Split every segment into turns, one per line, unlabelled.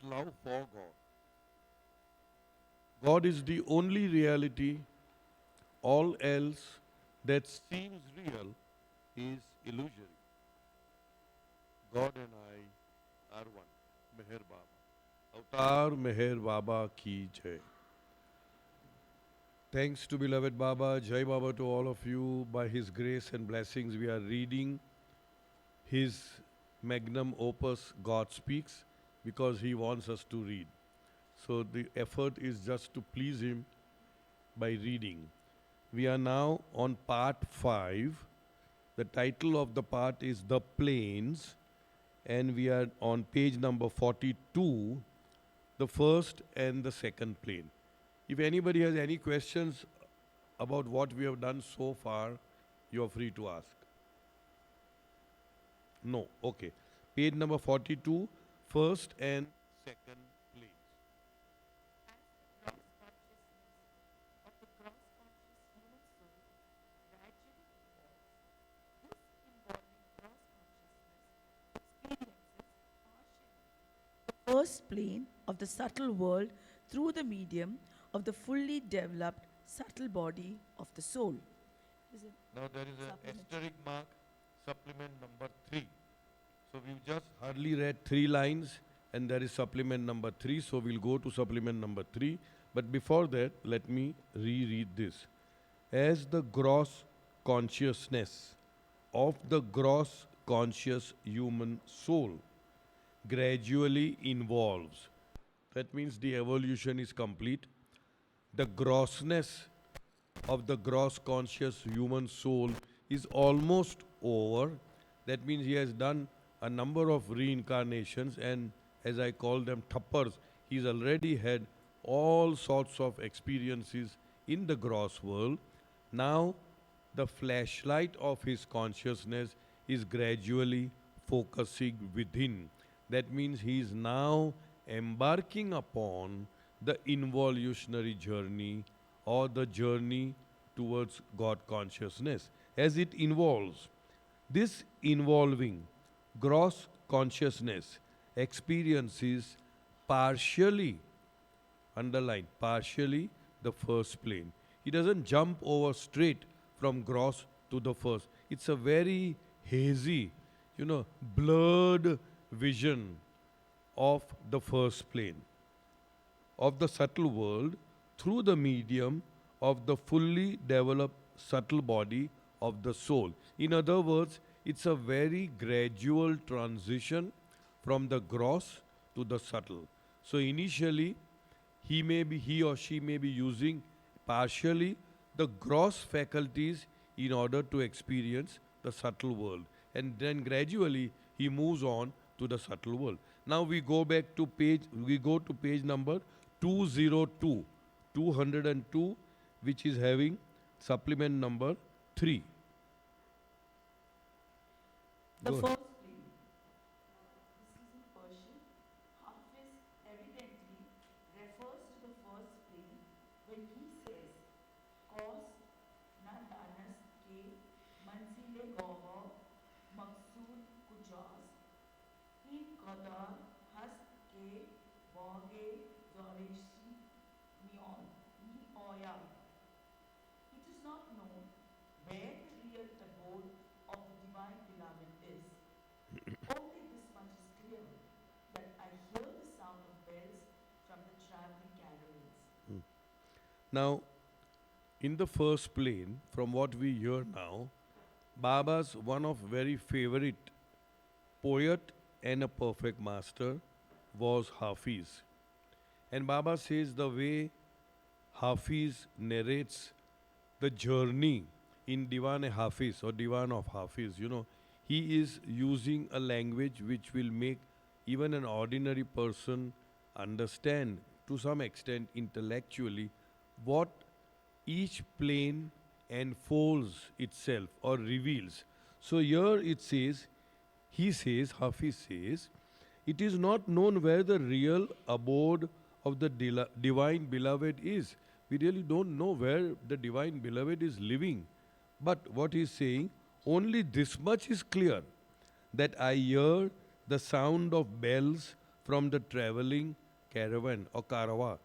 love for God. God is the only reality. All else that seems real is illusory. God and I are one. Meher Baba. Avatar Meher Baba ki jai. Thanks to beloved Baba, Jai Baba to all of you. By His grace and blessings, we are reading His Magnum Opus, God Speaks, because He wants us to read. So the effort is just to please Him by reading. We are now on part 5. The title of the part is The Plains, and we are on page number 42, the first and the second plane. If anybody has any questions about what we have done so far, you are free to ask. No, okay. Page number 42, first and second planes.
First plane of the subtle world through the medium of the fully developed subtle body of the soul.
Now there is an asterisk mark, supplement number 3. So we've just hardly read 3 lines and there is supplement number 3. So we'll go to supplement number 3. But before that, let me reread this. As the gross consciousness of the gross conscious human soul gradually involves, that means the evolution is complete. The grossness of the gross conscious human soul is almost over. That means he has done a number of reincarnations, and as I call them thappars, he's already had all sorts of experiences in the gross world. Now the flashlight of his consciousness is gradually focusing within. That means he is now embarking upon the involutionary journey or the journey towards God consciousness. As it involves, this involving gross consciousness experiences partially, underline, partially the first plane. He doesn't jump over straight from gross to the first. It's a very hazy, blurred vision of the first plane of the subtle world through the medium of the fully developed subtle body of the soul. In other words, it's a very gradual transition from the gross to the subtle. So initially, he or she may be using partially the gross faculties in order to experience the subtle world. And then gradually he moves on to the subtle world. Now we go to page number 202, 202, which is having supplement number 3.
The
Go
first plane. This is in Persian. Hafiz evidently refers to the first plane when he says, "Cause na danas ke manzile gova maksud kujaz in qadar has ke wage zoreshi mion mi oya." It is not known where the real abode of the divine beloved is. Only this much is clear, that I hear the sound of bells from the traveling caravans.
Now, in the first plane, from what we hear now, Baba's one of very favorite poet and a perfect master was Hafiz. And Baba says the way Hafiz narrates the journey in Diwan-e-Hafiz or Diwan of Hafiz, he is using a language which will make even an ordinary person understand to some extent intellectually what each plane enfolds itself or reveals. So here it says, Hafiz says, it is not known where the real abode of the divine beloved is. We really don't know where the divine beloved is living. But what he is saying, only this much is clear, that I hear the sound of bells from the traveling caravan or caravan.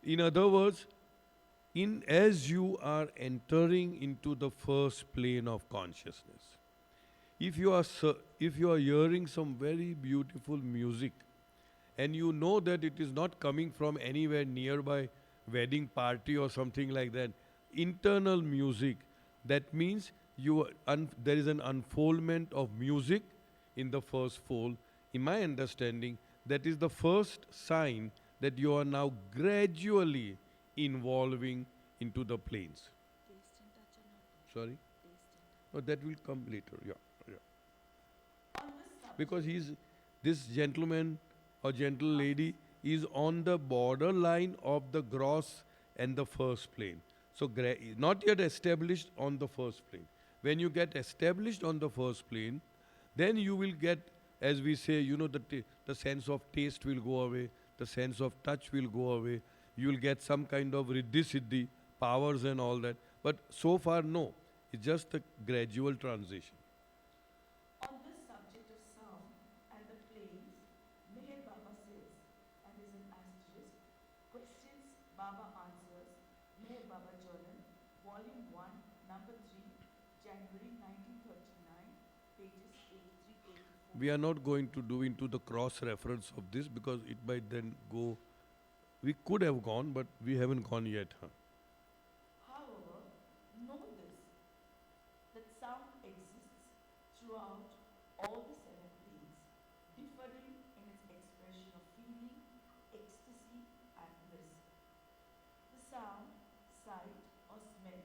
In other words, in as you are entering into the first plane of consciousness, if you are hearing some very beautiful music and you know that it is not coming from anywhere nearby wedding party or something like that, internal music, that means there is an unfoldment of music in the first fold. In my understanding, that is the first sign that you are now gradually involving into the planes. Sorry? Oh, that will come later. Yeah, yeah.
On this subject,
Because this gentleman or gentle lady is on the borderline of the gross and the first plane. So not yet established on the first plane. When you get established on the first plane, then you will get, as we say, the sense of taste will go away, the sense of touch will go away. You will get some kind of riddhi siddhi, powers and all that. But so far, no. It's just a gradual transition.
on this subject of sound and the planes, Meher Baba says, and there's an asterisk, questions Baba answers, Meher Baba Journal, Volume 1, Number 3, January 1939, pages 83-84.
We are not going to do into the cross reference of this because it might then go. We could have gone, but we haven't gone yet. Huh?
However, know this, that sound exists throughout all the seven planes, differing in its expression of feeling, ecstasy, and bliss. The sound, sight, or smell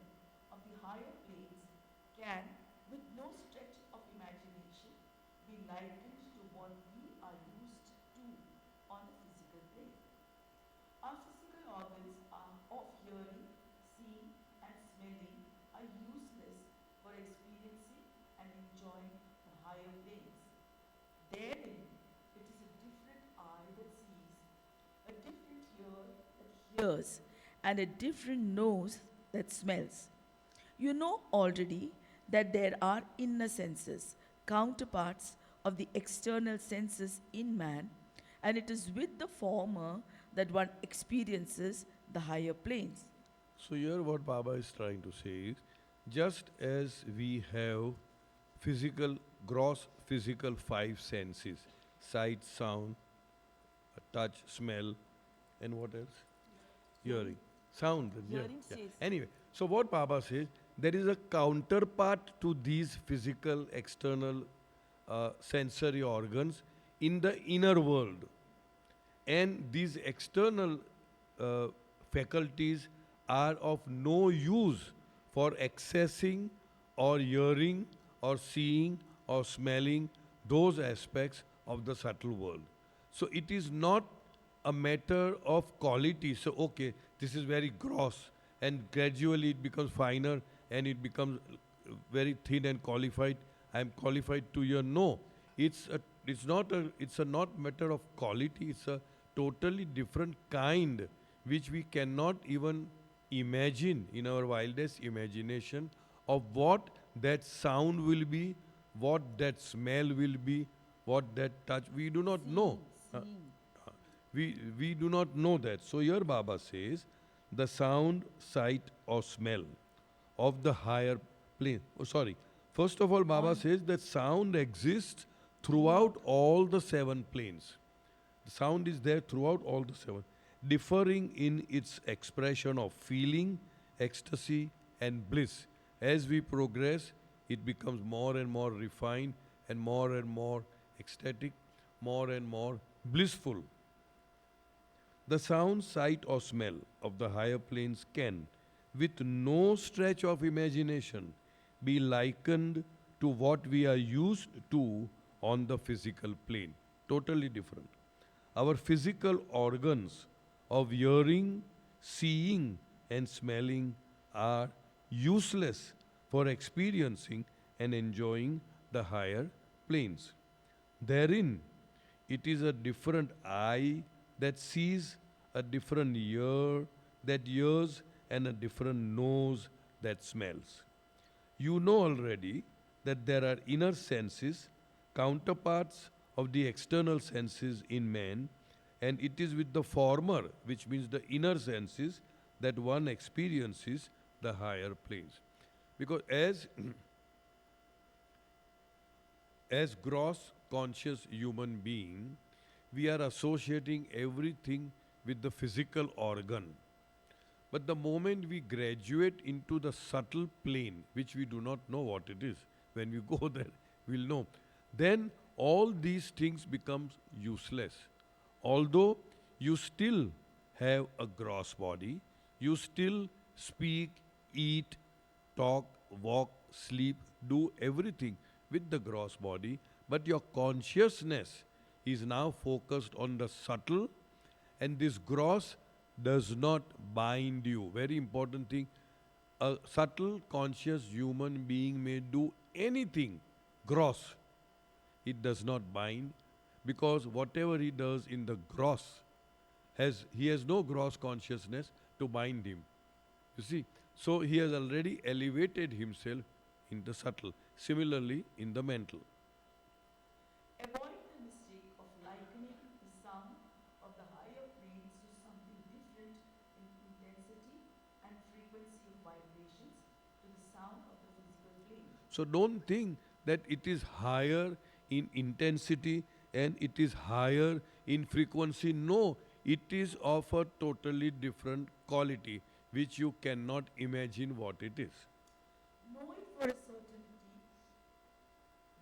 of the higher planes can, with no stretch of imagination, be likened to what we are used to on the physical plane. Our physical organs of hearing, seeing, and smelling are useless for experiencing and enjoying the higher planes. Therein, it is a different eye that sees, a different ear that hears, and a different nose that smells. You know already that there are inner senses, counterparts of the external senses in man, and it is with the former that one experiences the higher planes.
So here what Baba is trying to say is, just as we have gross physical five senses, sight, sound, touch, smell, and what else? Hearing. Sound.
Hearing
Yeah.
says.
Anyway, so what Baba says, there is a counterpart to these physical external sensory organs in the inner world. And these external uh, faculties are of no use for accessing or hearing or seeing or smelling those aspects of the subtle world. So it is not a matter of quality. So, okay, this is very gross, and gradually it becomes finer and it becomes very thin and qualified. I am qualified to hear. No, it's a not matter of quality. It's a totally different kind which we cannot even imagine in our wildest imagination of what that sound will be, what that smell will be, what that touch. We do not know. We do not know that. So here Baba says, the sound, sight or smell of the higher plane. Oh, sorry. First of all, Baba says that sound exists throughout all the seven planes. The sound is there throughout all the seven, differing in its expression of feeling, ecstasy, and bliss. As we progress, it becomes more and more refined and more ecstatic, more and more blissful. The sound, sight, or smell of the higher planes can, with no stretch of imagination, be likened to what we are used to on the physical plane. Totally different. Our physical organs of hearing, seeing, and smelling are useless for experiencing and enjoying the higher planes. Therein, it is a different eye that sees, a different ear that hears, and a different nose that smells. You know already that there are inner senses, counterparts of the external senses in man, and it is with the former, which means the inner senses, that one experiences the higher planes. Because as gross conscious human being, we are associating everything with the physical organ. But the moment we graduate into the subtle plane, which we do not know what it is, when we go there, we'll know. Then all these things becomes useless. Although you still have a gross body, you still speak, eat, talk, walk, sleep, do everything with the gross body, but your consciousness is now focused on the subtle, and this gross does not bind you. Very important thing. A subtle conscious human being may do anything gross. It does not bind, because whatever he does in the gross, he has no gross consciousness to bind him. You see, so he has already elevated himself in the subtle. Similarly, in the mental.
Avoid the mistake of likening the sound of the higher planes to something different in intensity and frequency of vibrations to the sound of the physical plane.
So don't think that it is higher in intensity and it is higher in frequency. No, it is of a totally different quality which you cannot imagine what it is.
Know it for a certainty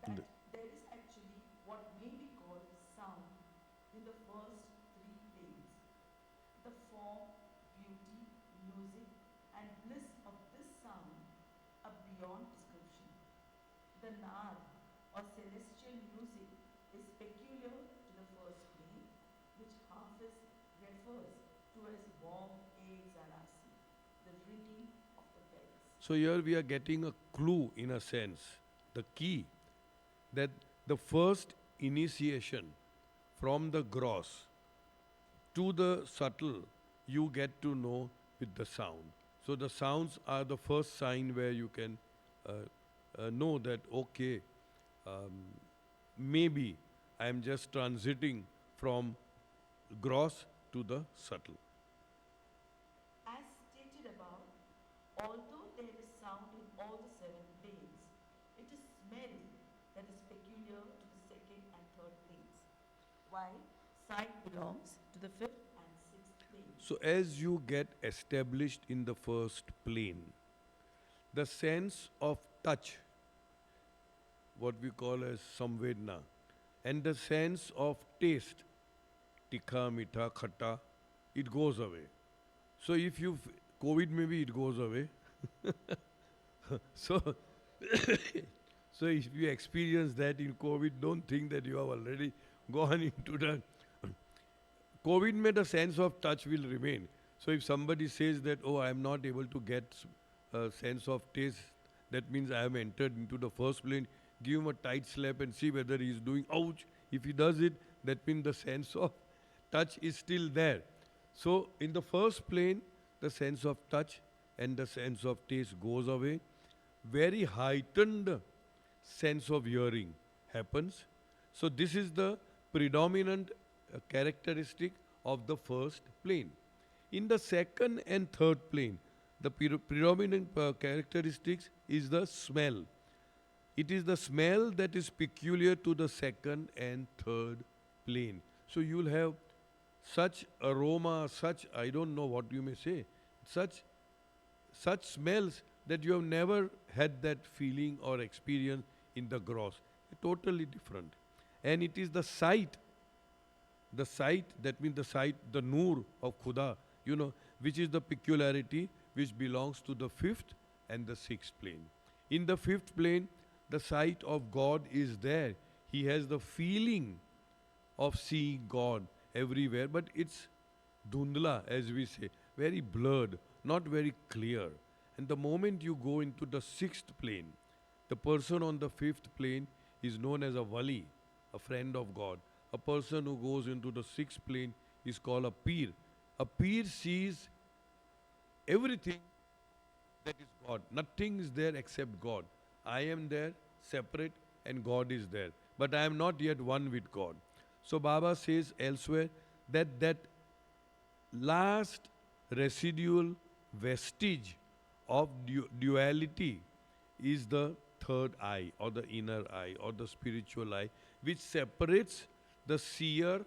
that there is actually what may be called sound in the first three planes. The form, beauty, music, and bliss of this sound are beyond description. The nad, or celestial music, is peculiar to the first plane, which Hafiz refers to as warm exhalasi, the ringing of the bells.
So here we are getting a clue in a sense, the key, that the first initiation from the gross to the subtle you get to know with the sound. So the sounds are the first sign where you can know that, okay, maybe I am just transiting from gross to the subtle.
As stated above, although there is sound in all the seven planes, it is smell that is peculiar to the second and third planes, while sight belongs to the fifth and sixth planes.
So as you get established in the first plane, the sense of touch, what we call as samvedna, and the sense of taste, tikha, mitha, khatta, it goes away. So if you, COVID maybe it goes away. So, so if you experience that in COVID, don't think that you have already gone into the COVID made a sense of touch will remain. So if somebody says that, oh, I am not able to get a sense of taste, that means I have entered into the first plane, give him a tight slap and see whether he is doing ouch. If he does it, that means the sense of touch is still there. So in the first plane, the sense of touch and the sense of taste goes away. Very heightened sense of hearing happens. So this is the predominant characteristic of the first plane. In the second and third plane, the predominant characteristics is the smell. It is the smell that is peculiar to the second and third plane. So you will have such aroma, such, I don't know what you may say, such smells that you have never had that feeling or experience in the gross. Totally different. And it is the sight, that means the sight, the noor of Khuda, which is the peculiarity which belongs to the fifth and the sixth plane. In the fifth plane, the sight of God is there. He has the feeling of seeing God everywhere, but it's dhundla, as we say, very blurred, not very clear. And the moment you go into the sixth plane, the person on the fifth plane is known as a wali, a friend of God. A person who goes into the sixth plane is called a peer. A peer sees everything that is God. Nothing is there except God. I am there, separate, and God is there. but I am not yet one with God. So Baba says elsewhere that last residual vestige of duality is the third eye or the inner eye or the spiritual eye, which separates the seer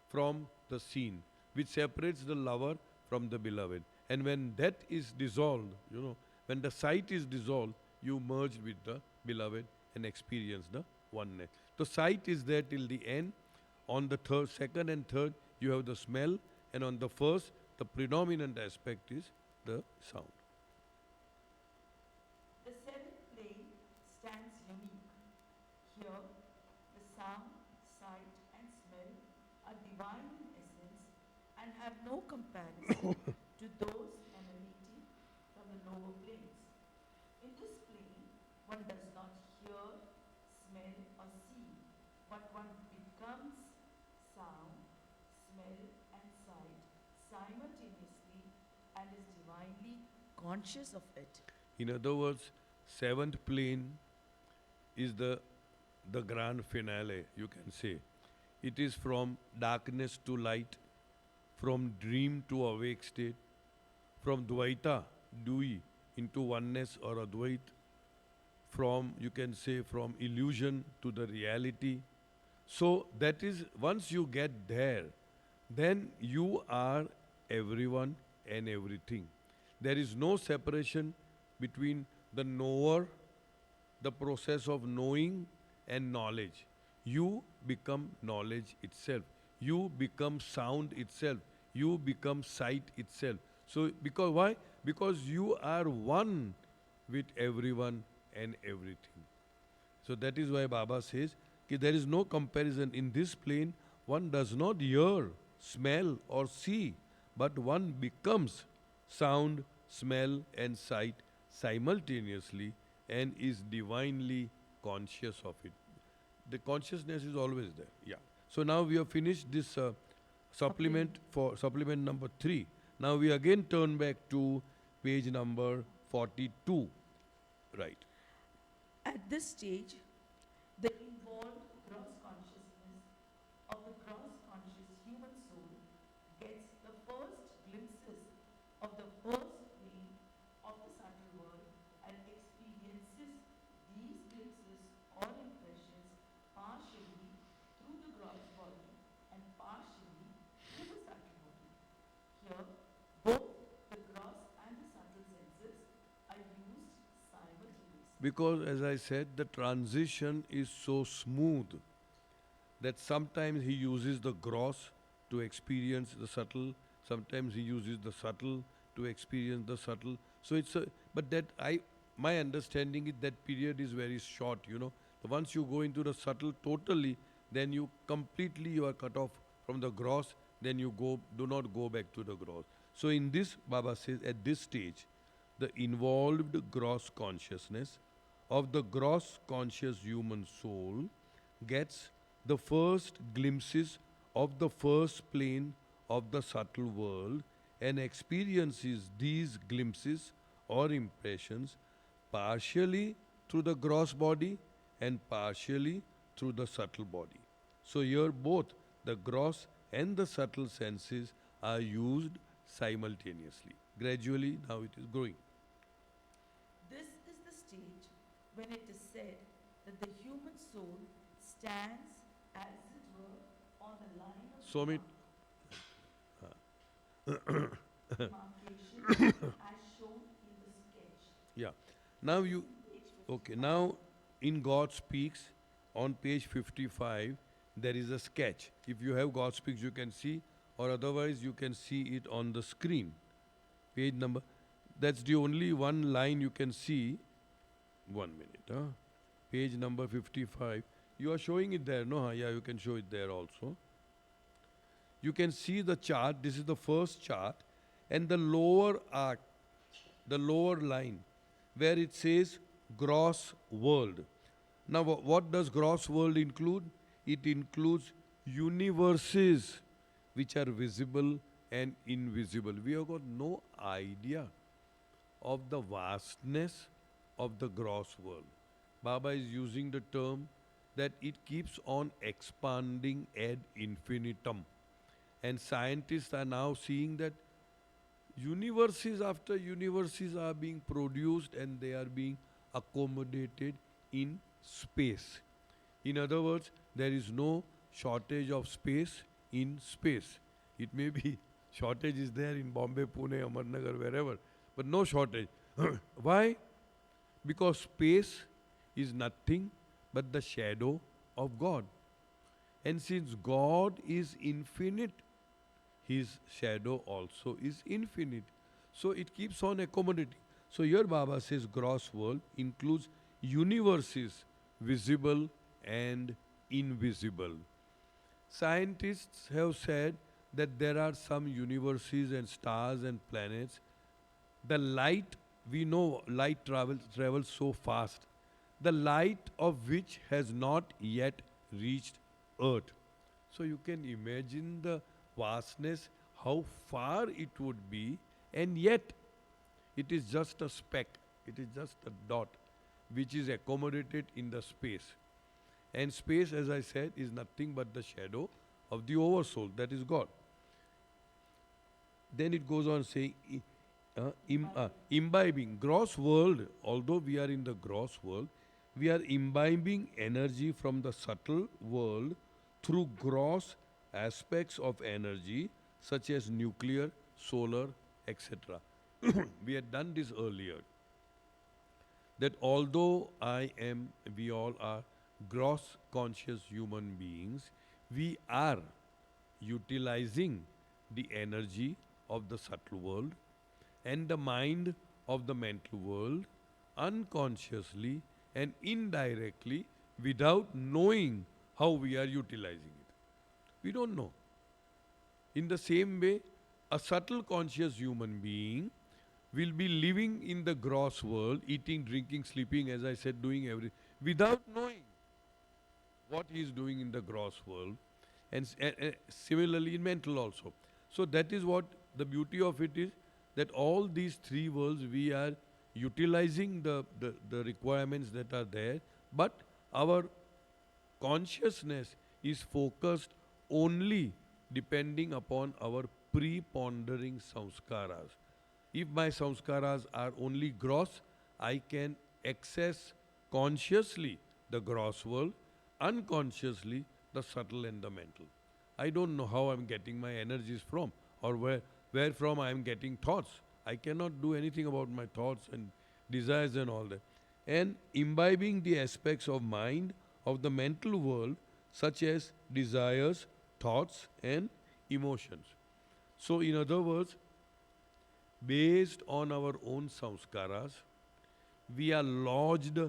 from the seen, which separates the lover from the beloved. And when that is dissolved, when the sight is dissolved, you merge with the beloved and experience the oneness. The sight is there till the end. On the third, second and third, you have the smell, and on the first, the predominant aspect is the sound.
The seventh plane stands unique. Here, the sound, sight, and smell are divine in essence and have no comparison to those emanating from the lower planes. In this plane, one does not hear, smell, or see, but one becomes sound, smell, and sight simultaneously and is divinely conscious of it.
In other words, seventh plane is the grand finale, you can say. It is from darkness to light, from dream to awake state, from Dvaita, Dui, into oneness or Advait, from, you can say, from illusion to the reality. So that is, once you get there, then you are everyone and everything. There is no separation between the knower, the process of knowing, and knowledge. You become knowledge itself. You become sound itself. You become sight itself. So, because why? Because you are one with everyone and everything. So that is why Baba says that there is no comparison. In this plane, one does not hear, smell, or see, but one becomes sound, smell, and sight simultaneously and is divinely conscious of it. The consciousness is always there. Yeah. So now we have finished this supplement for supplement number 3. Now we again turn back to page number 42. Right.
At this stage, the involved gross consciousness of the gross conscious human soul gets the first glimpses of the first plane of the subtle world and experiences these glimpses or impressions partially through the gross body and partially through the subtle body. Here, both the gross and the subtle senses are used simultaneously.
Because as I said, the transition is so smooth that sometimes he uses the gross to experience the subtle, sometimes he uses the subtle to experience the subtle. So it's a, but that my understanding is that period is very short. Once you go into the subtle totally, then you are cut off from the gross, then you do not go back to the gross. So in this, Baba says, at this stage, the involved gross consciousness of the gross conscious human soul gets the first glimpses of the first plane of the subtle world and experiences these glimpses or impressions partially through the gross body and partially through the subtle body. So here both the gross and the subtle senses are used simultaneously. Gradually now it is growing.
This is the stage when it is said that the human soul stands, as it were, on the line of
Somit,
demarcation as shown in the sketch.
yeah. Now you,
Page 55.
okay, now in God Speaks on page 55 there is a sketch. If you have God Speaks you can see, or otherwise you can see it on the screen. Page number, that's the only one line you can see. 1 minute, huh? Page number 55. You are showing it there, no? Yeah, you can show it there also. You can see the chart. This is the first chart, and the lower arc, the lower line, where it says gross world. Now, what does gross world include? It includes universes which are visible and invisible. We have got no idea of the vastness of the gross world. Baba is using the term that it keeps on expanding ad infinitum. And scientists are now seeing that universes after universes are being produced and they are being accommodated in space. In other words, there is no shortage of space in space. It may be shortage is there in Bombay, Pune, Amarnagar, wherever, but no shortage. Why? Because space is nothing but the shadow of God. And since God is infinite, his shadow also is infinite. So it keeps on accommodating. So here Baba says gross world includes universes, visible and invisible. Scientists have said that there are some universes and stars and planets. The light, we know light travels so fast. The light of which has not yet reached Earth. So you can imagine the vastness, how far it would be, and yet it is just a speck, it is just a dot which is accommodated in the space. And space, as I said, is nothing but the shadow of the oversoul, that is God. Then it goes on saying, imbibing, gross world, although we are in the gross world, we are imbibing energy from the subtle world through gross aspects of energy such as nuclear, solar, etc. We had done this earlier. That although we all are gross conscious human beings, we are utilizing the energy of the subtle world and the mind of the mental world unconsciously and indirectly without knowing how we are utilizing it. We don't know. In the same way, a subtle conscious human being will be living in the gross world, eating, drinking, sleeping, as I said, doing everything, without knowing what he is doing in the gross world, and similarly in mental also. So that is what the beauty of it is, that all these three worlds we are utilizing the requirements that are there, but our consciousness is focused only depending upon our prepondering samskaras. If my samskaras are only gross, I can access consciously the gross world, unconsciously the subtle and the mental. I don't know how I'm getting my energies from, or where from I am getting thoughts. I cannot do anything about my thoughts and desires and all that. And imbibing the aspects of mind of the mental world, such as desires, thoughts, and emotions. So, in other words, based on our own samskaras, we are lodged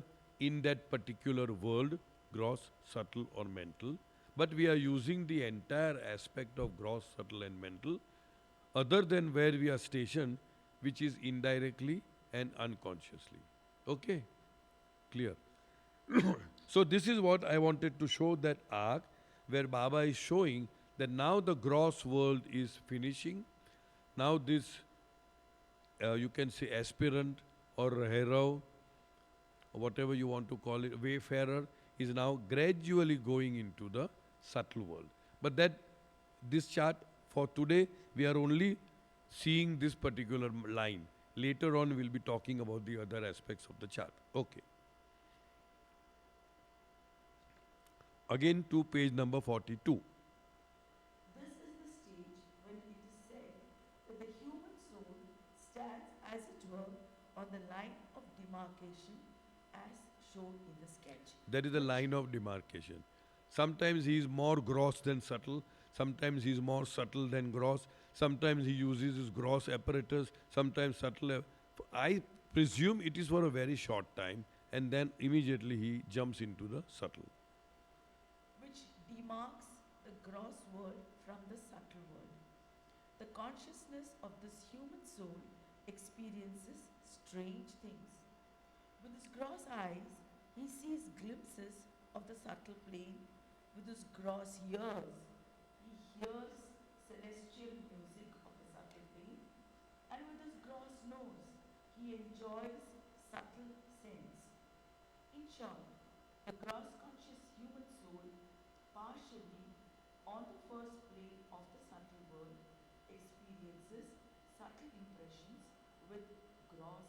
in that particular world, gross, subtle, or mental, but we are using the entire aspect of gross, subtle, and mental, other than where we are stationed, which is indirectly and unconsciously. Okay? Clear? So this is what I wanted to show, that arc where Baba is showing that now the gross world is finishing. Now this, you can say aspirant or hero, or whatever you want to call it, wayfarer, is now gradually going into the subtle world. But this chart for today, we are only seeing this particular line. Later on, we'll be talking about the other aspects of the chart. Okay. Again to page number 42.
This is the stage when it is said that the human soul stands, as it were, on the line of demarcation as shown in the sketch.
That is the line of demarcation. Sometimes he is more gross than subtle, sometimes he is more subtle than gross, sometimes he uses his gross apparatus, sometimes subtle. I presume it is for a very short time, and then immediately he jumps into the subtle.
Which demarks the gross world from the subtle world. The consciousness of this human soul experiences strange things. With his gross eyes, he sees glimpses of the subtle plane. With his gross ears, he hears celestial music of the subtle plane. And with his gross nose, he enjoys subtle scents. In short, the gross conscious human partially on the first plane of the subtle world, experiences subtle impressions with gross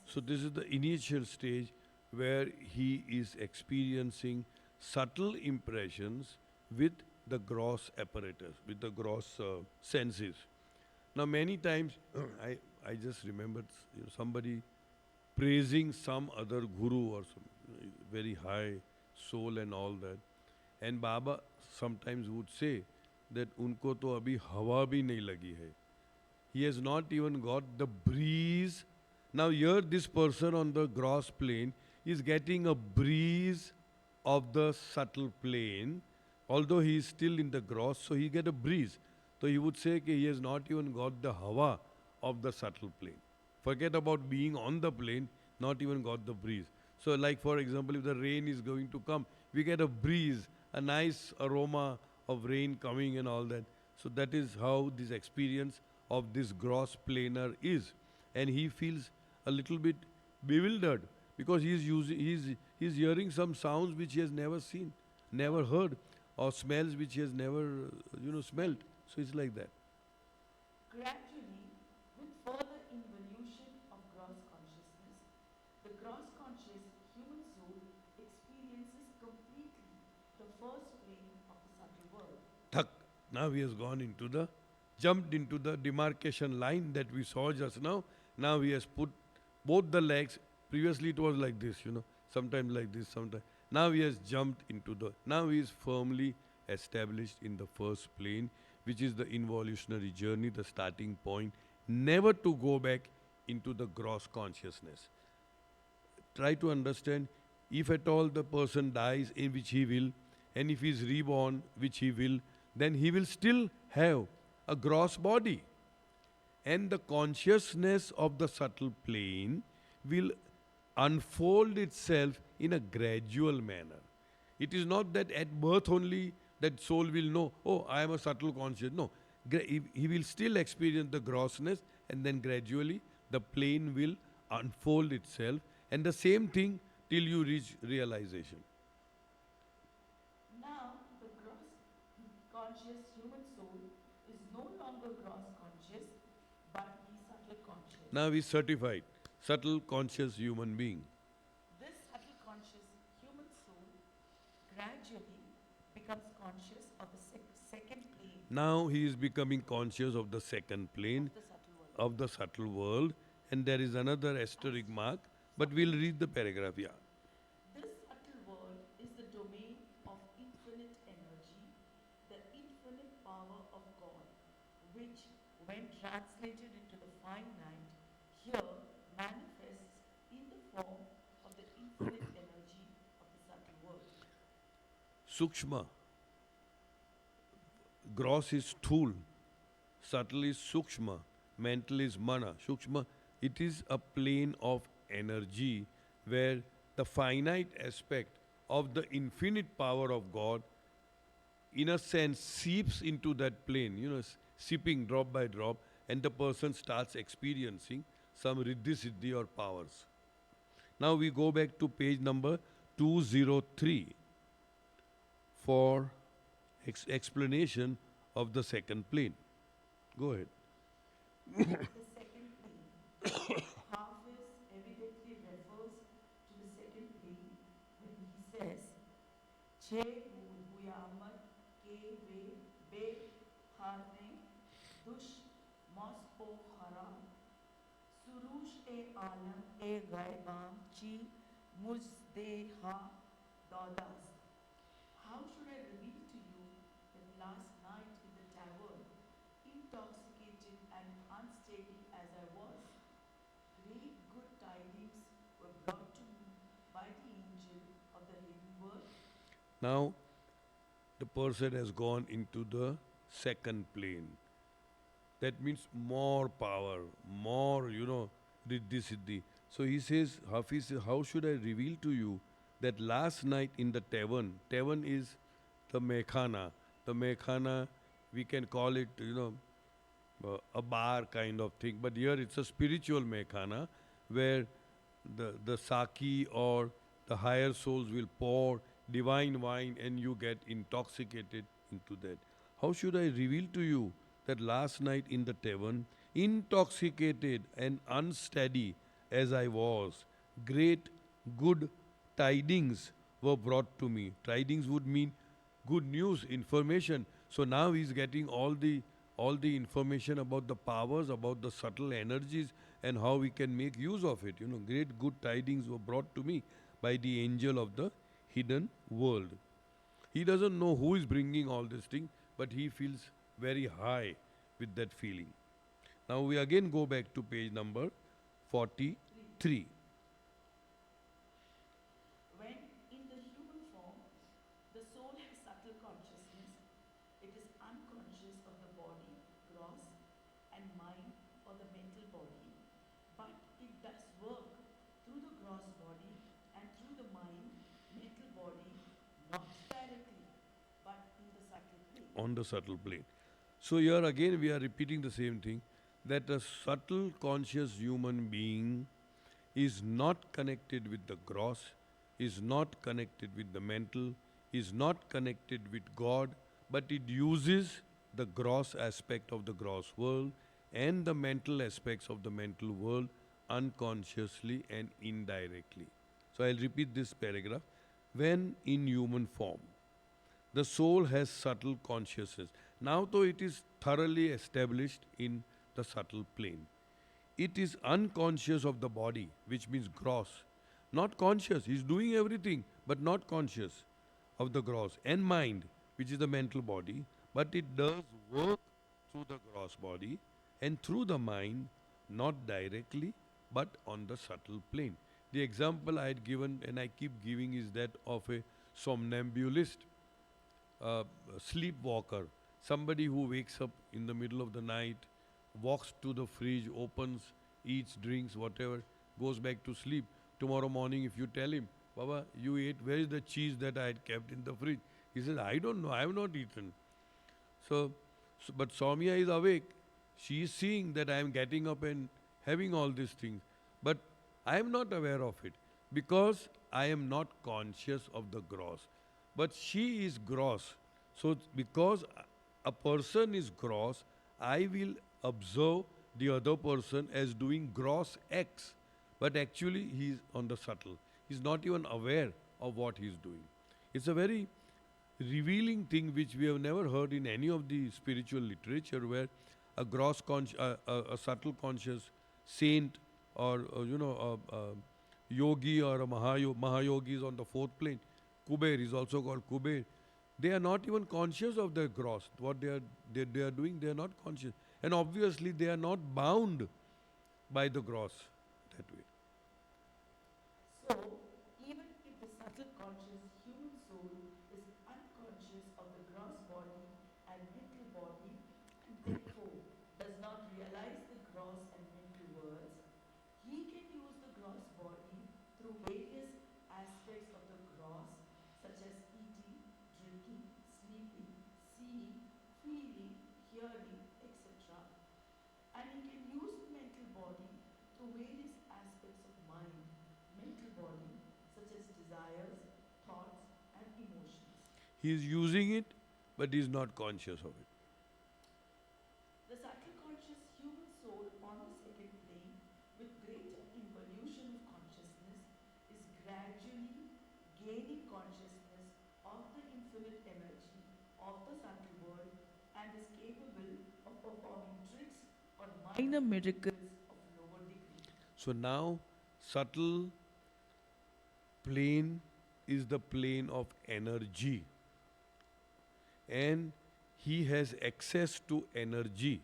So
senses.
this is the initial stage where he is experiencing subtle impressions with the gross apparatus, with the gross senses. Now, many times, I just remembered somebody praising some other guru or some very high soul and all that. And Baba sometimes would say that उनको तो अभी हवा भी नहीं लगी है. He has not even got the breeze. Now here this person on the gross plane is getting a breeze of the subtle plane, although he is still in the gross, so he get a breeze. So he would say that he has not even got the hawa of the subtle plane. Forget about being on the plane, not even got the breeze. So like for example, if the rain is going to come, we get a breeze, a nice aroma of rain coming and all that. So that is how this experience of this gross planar is. And he feels a little bit bewildered because he's hearing some sounds which he has never seen, never heard, or smells which he has never smelled. So it's like that.
Gradually, with further involution of gross consciousness, the gross conscious human soul experiences completely the first plane of the subtle world.
Thak. Now he has gone into the, jumped into the demarcation line that we saw just now. Now he has put both the legs. Previously it was like this, sometimes like this, sometimes. Now he has jumped into the, now he is firmly established in the first plane, which is the involutionary journey, the starting point, never to go back into the gross consciousness. Try to understand, if at all the person dies, in which he will, and if he is reborn, which he will, then he will still have a gross body. And the consciousness of the subtle plane will unfold itself in a gradual manner. It is not that at birth only that soul will know, oh, I am a subtle conscious. No, he will still experience the grossness, and then gradually the plane will unfold itself, and the same thing till you reach realization.
Now, the gross conscious human soul is no longer gross conscious, but the subtle conscious.
Now he is certified, subtle conscious human being.
This subtle conscious human soul gradually becomes conscious of the second plane
Now he is becoming conscious of the second plane
of the subtle world.
of the subtle world, and there is another asterisk mark, but we'll read the paragraph. Yeah.
This subtle world is the domain of infinite energy, the infinite power of God, which, when translated into the finite, here manifests in the form of the infinite energy of the subtle world.
Sukshma. Gross is Sthul, subtle is Sukshma, mental is Mana. Sukshma, it is a plane of energy where the finite aspect of the infinite power of God, in a sense, seeps into that plane, seeping drop by drop, and the person starts experiencing some riddhi siddhi or powers. Now we go back to page number 203 for explanation of the second plane. Go ahead.
The second plane. Hafiz evidently refers to the second plane when he says, Che huyamat ke be harne dush mospo haram surush e alam e gaibam chi muzdeha daudas. How should I reveal to you that last night in the tavern, intoxicated and unsteady as I was, great good tidings were brought to me by the angel of the hidden world?
Now the person has gone into the second plane. That means more power, more, riddhi siddhi. So he says, Hafiz says, how should I reveal to you that last night in the tavern is the mekhana. The mekhana, we can call it, a bar kind of thing. But here it's a spiritual mekhana where the saki or the higher souls will pour divine wine and you get intoxicated into that. How should I reveal to you that last night in the tavern, intoxicated and unsteady as I was, great good tidings were brought to me. Tidings would mean good news, information. So now he's getting all the information about the powers, about the subtle energies, and how we can make use of it. Great good tidings were brought to me by the angel of the hidden world. He doesn't know who is bringing all this thing, but he feels very high with that feeling. Now we again go back to page number 43.
When in the human form, the soul has subtle consciousness, it is unconscious of the body, gross, and mind or the mental body, but it does work through the gross body and through the mind, mental body, not directly, but in the subtle plane.
On the subtle plane. So here again we are repeating the same thing, that a subtle conscious human being is not connected with the gross, is not connected with the mental, is not connected with God, but it uses the gross aspect of the gross world and the mental aspects of the mental world unconsciously and indirectly. So I'll repeat this paragraph. When in human form, the soul has subtle consciousness. Now, though it is thoroughly established in the subtle plane, it is unconscious of the body, which means gross. Not conscious, he is doing everything, but not conscious of the gross. And mind, which is the mental body, but it does work through the gross body and through the mind, not directly, but on the subtle plane. The example I had given and I keep giving is that of a somnambulist, a sleepwalker, somebody who wakes up in the middle of the night, walks to the fridge, opens, eats, drinks, whatever, goes back to sleep. Tomorrow morning, if you tell him, Baba, you ate, where is the cheese that I had kept in the fridge? He says, I don't know, I have not eaten. But Soumya is awake. She is seeing that I am getting up and having all these things. But I am not aware of it because I am not conscious of the gross. But she is gross. So because a person is gross, I will observe the other person as doing gross acts. But actually he is on the subtle. He is not even aware of what he is doing. It's a very revealing thing which we have never heard in any of the spiritual literature, where a subtle conscious saint or yogi or a Mahayogi is on the fourth plane. Kuber is also called Kuber. They are not even conscious of their gross. What they are doing, they are not conscious. And obviously they are not bound by the gross that way.
So, even if the subtle conscious human soul is unconscious of the gross body and mental body, and therefore does not realize the gross and mental worlds, he can use the gross body through various aspects of the gross, such as eating, drinking, sleeping, seeing, feeling, hearing, etc. And he can use the mental body through various aspects of mind, mental body, such as desires, thoughts, and emotions.
He is using it, but he is not conscious of it.
The subtle conscious human soul on the second plane, with greater involution of consciousness, is gradually gaining consciousness of the infinite energy of the subtle world and is capable of performing tricks or minor miracles of lower degree.
So now, subtle plane is the plane of energy. And he has access to energy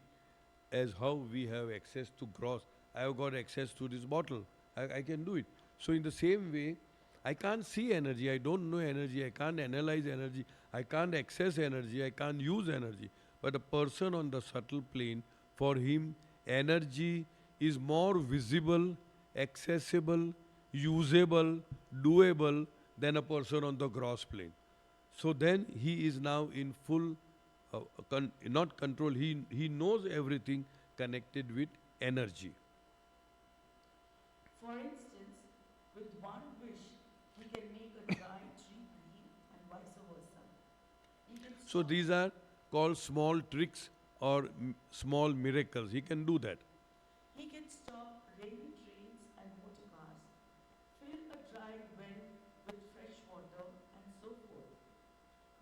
as how we have access to gross. I have got access to this bottle. I can do it. So in the same way, I can't see energy, I don't know energy, I can't analyze energy, I can't access energy, I can't use energy. But a person on the subtle plane, for him, energy is more visible, accessible, usable, doable than a person on the gross plane. So then he is now in full, not control, he knows everything connected with energy.
For instance, with one wish, he can make a dry tree green
So these are called small tricks or small miracles. He can do that.
He can stop rainy trains and water cars, fill a dry well with fresh water, and so forth.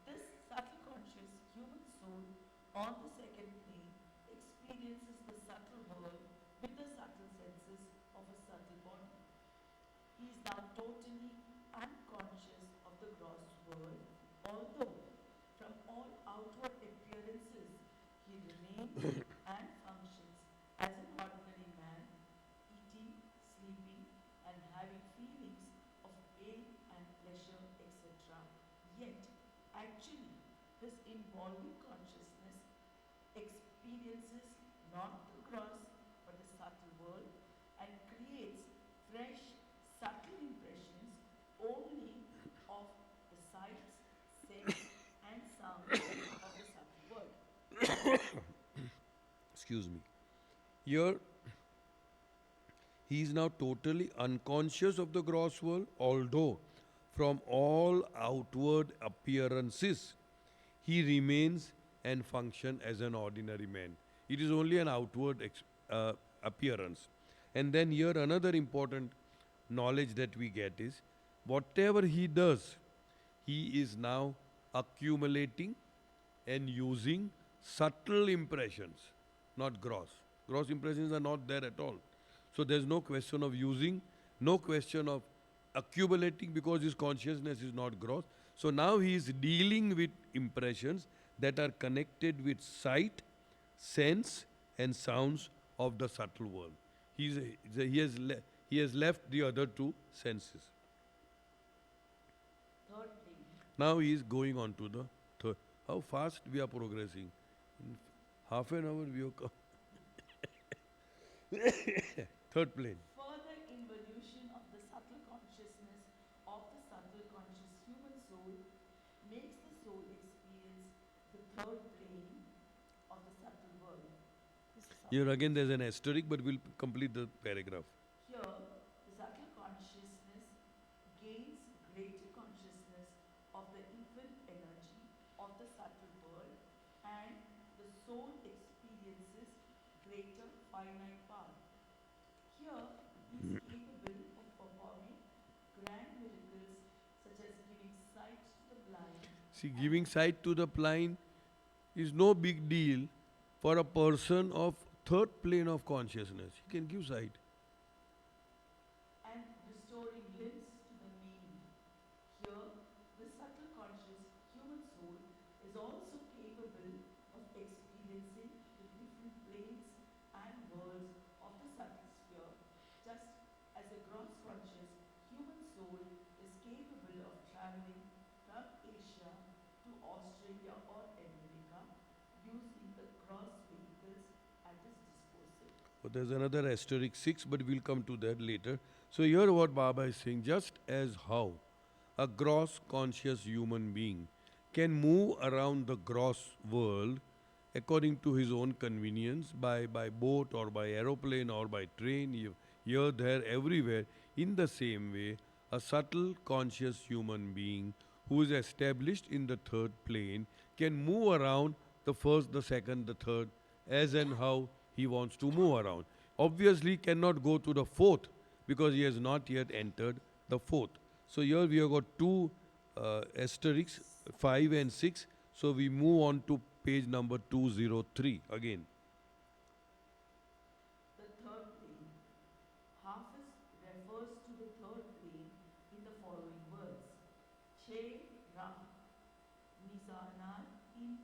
This subtle conscious human soul on the second plane experiences the subtle world with the subtle senses of a subtle body. He is now totally unconscious of the gross world, although from all outward appearances he remains and functions as an ordinary man, eating, sleeping, and having feelings of pain and pleasure, etc. Yet, actually, his involving consciousness experiences not the gross but the subtle world and creates fresh, subtle impressions only of the sights, scents, and sounds of the subtle world.
Excuse me. Here, he is now totally unconscious of the gross world, although from all outward appearances, he remains and function as an ordinary man. It is only an outward appearance. And then here another important knowledge that we get is whatever he does, he is now accumulating and using subtle impressions, not gross. Gross impressions are not there at all. So there's no question of using, no question of accumulating because his consciousness is not gross. So now he is dealing with impressions that are connected with sight, sense, and sounds of the subtle world. He has left the other two senses.
Thirdly,
Now he is going on to the third. How fast we are progressing. In half an hour we have come. Third plane.
further involution of the subtle consciousness of the subtle conscious human soul makes the soul experience the third plane of the subtle world. This is
Here again there's an asterisk, but we'll complete the paragraph.
Here, the subtle consciousness gains greater consciousness of the infinite energy of the subtle world, and the soul experiences greater finite power. Here, he is capable of performing grand miracles such as giving sight to the blind.
See, giving sight to the blind is no big deal for a person of third plane of consciousness. He can give sight.
And restoring limbs to the maimed. Here, the subtle conscious human soul is also capable of experiencing the different planes and worlds of the subtle sphere, just as a gross conscious human soul is capable of traveling from Asia to Australia or America using the gross vehicles at his disposal.
But there's another asterisk 6, but we'll come to that later. So here what Baba is saying, just as how a gross conscious human being can move around the gross world according to his own convenience by boat or by aeroplane or by train, here, there, everywhere, in the same way, a subtle conscious human being who is established in the third plane can move around the first, the second, the third, as and how he wants to move around. Obviously cannot go to the fourth because he has not yet entered the fourth. So here we have got two asterisks, 5 and 6. So we move on to page number 203 again.
The third plane. Hafiz refers to the third plane in the following words. Che Ra Mizanan in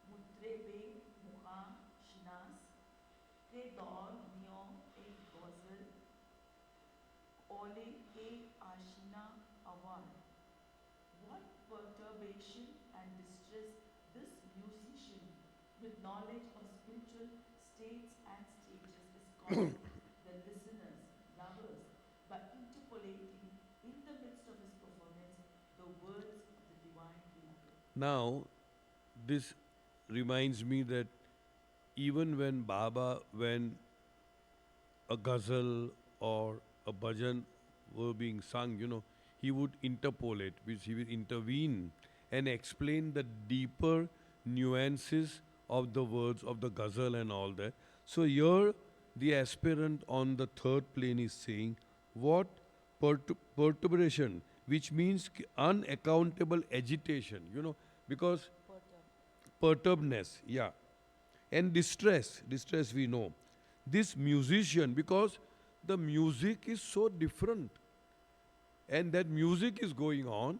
Mutrebe Muha Shinas Te Dor Nyo E Gozel Ole E Ashina Awan. What perturbation and distress this musician with knowledge of spiritual states and stages is causing the listeners, lovers, by interpolating in the midst of his performance the words of the divine beloved.
Now, this reminds me that even when a ghazal or a bhajan were being sung, he would interpolate, which he would intervene and explain the deeper nuances of the words of the ghazal and all that. So here the aspirant on the third plane is saying what perturbation, which means unaccountable agitation, because perturbedness, yeah, and distress we know. This musician, because the music is so different, and that music is going on,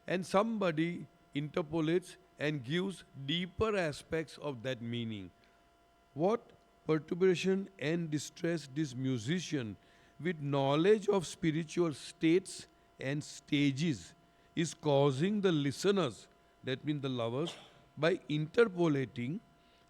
and somebody interpolates and gives deeper aspects of that meaning. What perturbation and distress this musician, with knowledge of spiritual states and stages, is causing the listeners, that means the lovers, by interpolating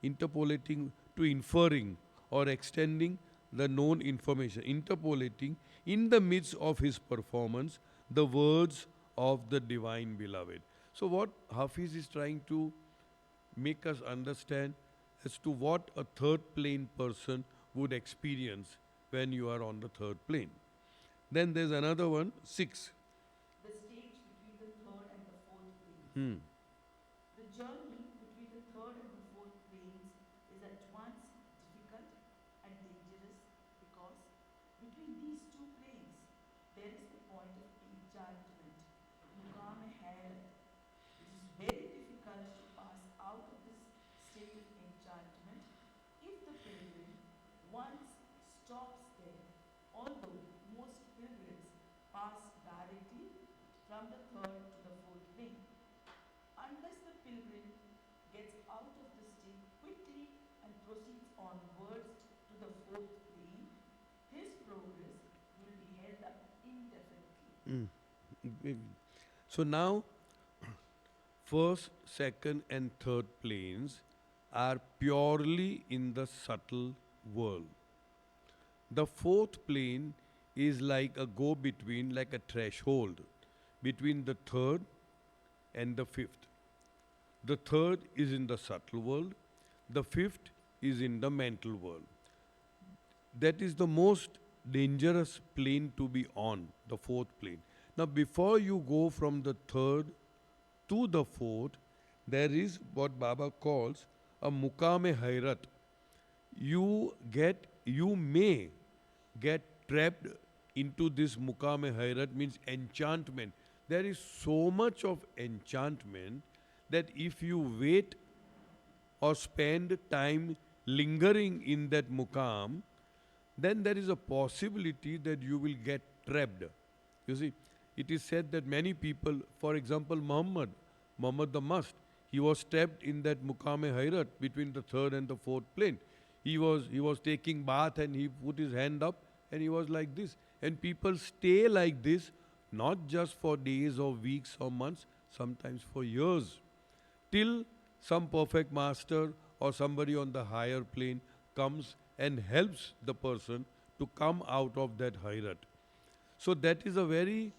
to inferring or extending the known information, interpolating in the midst of his performance the words of the divine beloved. So, what Hafiz is trying to make us understand as to what a third plane person would experience when you are on the third plane. Then there's another one, 6.
The stage between the third and the fourth planes.
Hmm.
The journey between the third and the fourth planes is at once difficult and dangerous because between these two planes there is the point of enchantment, Mukam Hair. It is very difficult to pass out of this state of enchantment if the pilgrim once stops there, although most pilgrims pass directly from the third to the fourth plane. Unless the pilgrim gets out of the state quickly and proceeds onwards to the fourth plane, his progress will be held up indefinitely.
So now, first, second, and third planes are purely in the subtle world. The fourth plane is like a go between, like a threshold between the third and the fifth. The third is in the subtle world, the fifth is in the mental world. That is the most dangerous plane to be on, the fourth plane. Now, before you go from the third to the fourth, there is what Baba calls a mukame hairat. You may get trapped into this mukame hairat, means enchantment. There is so much of enchantment that if you wait or spend time lingering in that mukam, then there is a possibility that you will get trapped. You see, it is said that many people, for example, Muhammad the Must, he was trapped in that mukame hairat between the third and the fourth plane. He was taking bath and he put his hand up and he was like this. And people stay like this, not just for days or weeks or months, sometimes for years, till some perfect master or somebody on the higher plane comes and helps the person to come out of that hairat. So that is a very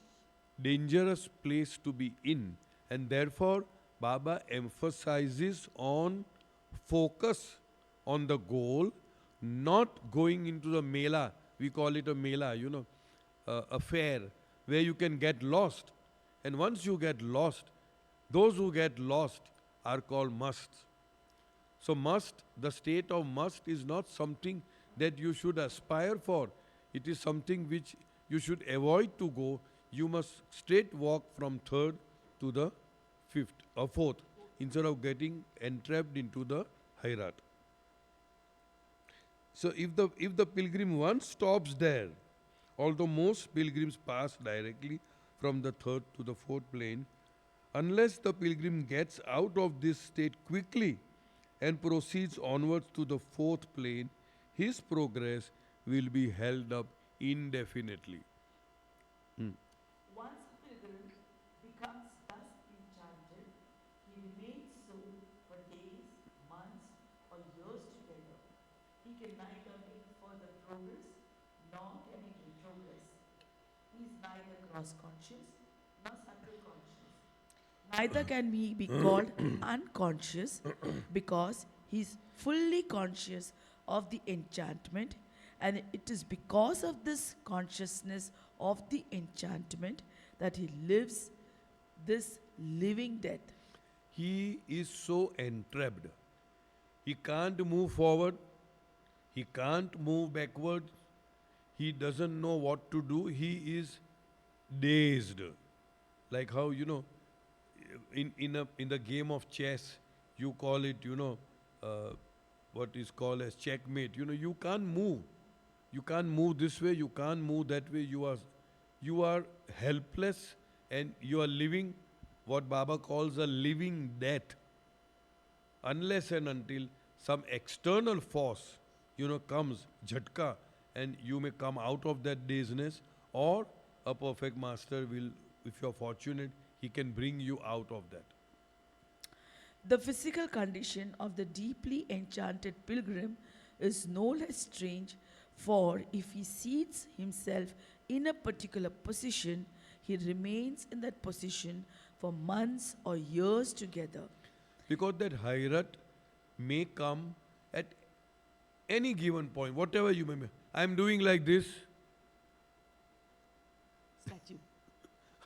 dangerous place to be in, and therefore Baba emphasizes on focus on the goal, not going into the mela. We call it a mela, a fair where you can get lost. And once you get lost, those who get lost are called musts. So the state of must is not something that you should aspire for. It is something which you should avoid to go. You must straight walk from third to the fifth or fourth instead of getting entrapped into the hairat. So if the pilgrim once stops there, although most pilgrims pass directly from the third to the fourth plane, unless the pilgrim gets out of this state quickly and proceeds onwards to the fourth plane, his progress will be held up indefinitely.
Once a pilgrim becomes thus enchanted, he remains so for days, months, or years together. He can neither make further progress nor can he retrogress. He is neither gross conscious nor subtle conscious. Neither can he be called unconscious because he is fully conscious of the enchantment, and it is because of this consciousness of the enchantment that he lives this living death.
he is so entrapped. He can't move forward, he can't move backward, he doesn't know what to do, he is dazed. Like how, in the game of chess, you call it, uh, what is called as checkmate. You can't move. You can't move this way, you can't move that way. You are helpless, and you are living what Baba calls a living death, unless and until some external force, comes, jhatka, and you may come out of that dazedness, or a perfect master will, if you're fortunate, he can bring you out of that.
The physical condition of the deeply enchanted pilgrim is no less strange, for if he seats himself in a particular position, he remains in that position for months or years together.
Because that Hairat may come at any given point, whatever you may. I'm doing like this,
Statue.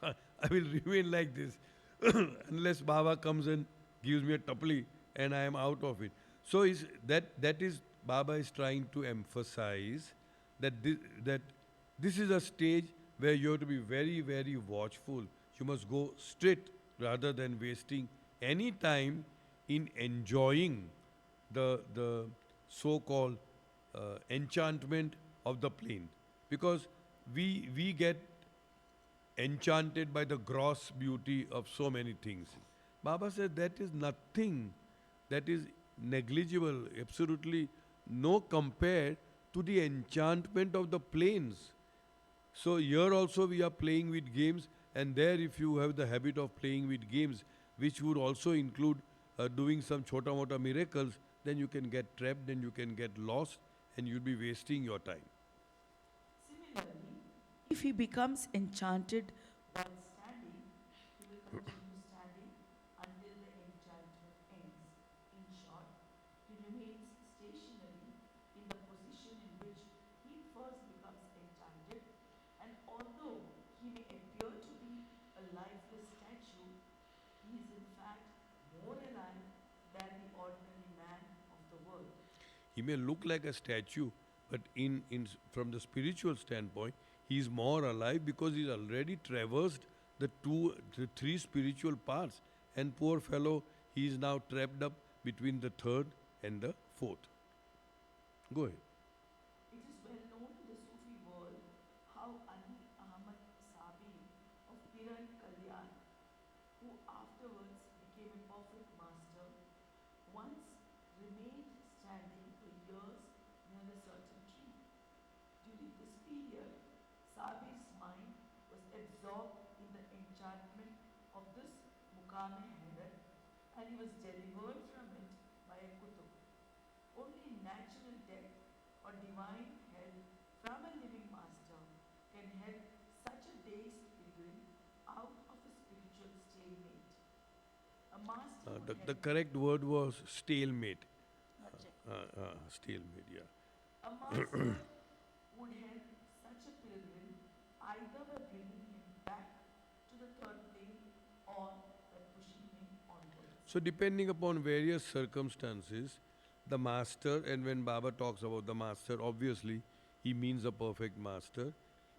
I will remain like this unless Baba comes and gives me a tapli and I am out of it. So that is Baba is trying to emphasize that this is a stage where you have to be very, very watchful. You must go straight rather than wasting any time in enjoying the so-called enchantment of the plane, because we get enchanted by the gross beauty of so many things. Baba said that is nothing, that is negligible, absolutely no compare to the enchantment of the planes. So here also we are playing with games, and there if you have the habit of playing with games, which would also include doing some chota mota miracles, then you can get trapped and you can get lost and you'll be wasting your time.
Similarly, if he becomes enchanted while standing, he will continue standing until the enchantment ends. In short, he remains stationary in the position in which he first becomes enchanted, and although he may appear to be a lifeless statue, he is in fact more alive than the ordinary man of the world.
He may look like a statue, but from the spiritual standpoint, he is more alive because he's already traversed the three spiritual paths. And poor fellow, he is now trapped up between the third and the fourth. Go ahead.
It is well known in the Sufi world how Ali Ahmad Sabi of Piran Kalyan, who afterwards became a perfect master, once remained standing for years near a certain tree. During this period, Sabi's mind was absorbed in the enchantment of this Mukame Hayat, and he was delivered from it by a kutub. Only natural death or divine help from a living master can help such a dazed pilgrim out of a spiritual stalemate. A master would
The
help,
correct word was stalemate.
not check.
Stalemate, yeah.
A master would help such a pilgrim either by bringing him back to the third plane or by pushing him onwards.
So, depending upon various circumstances, the master, and when Baba talks about the master, obviously he means a perfect master.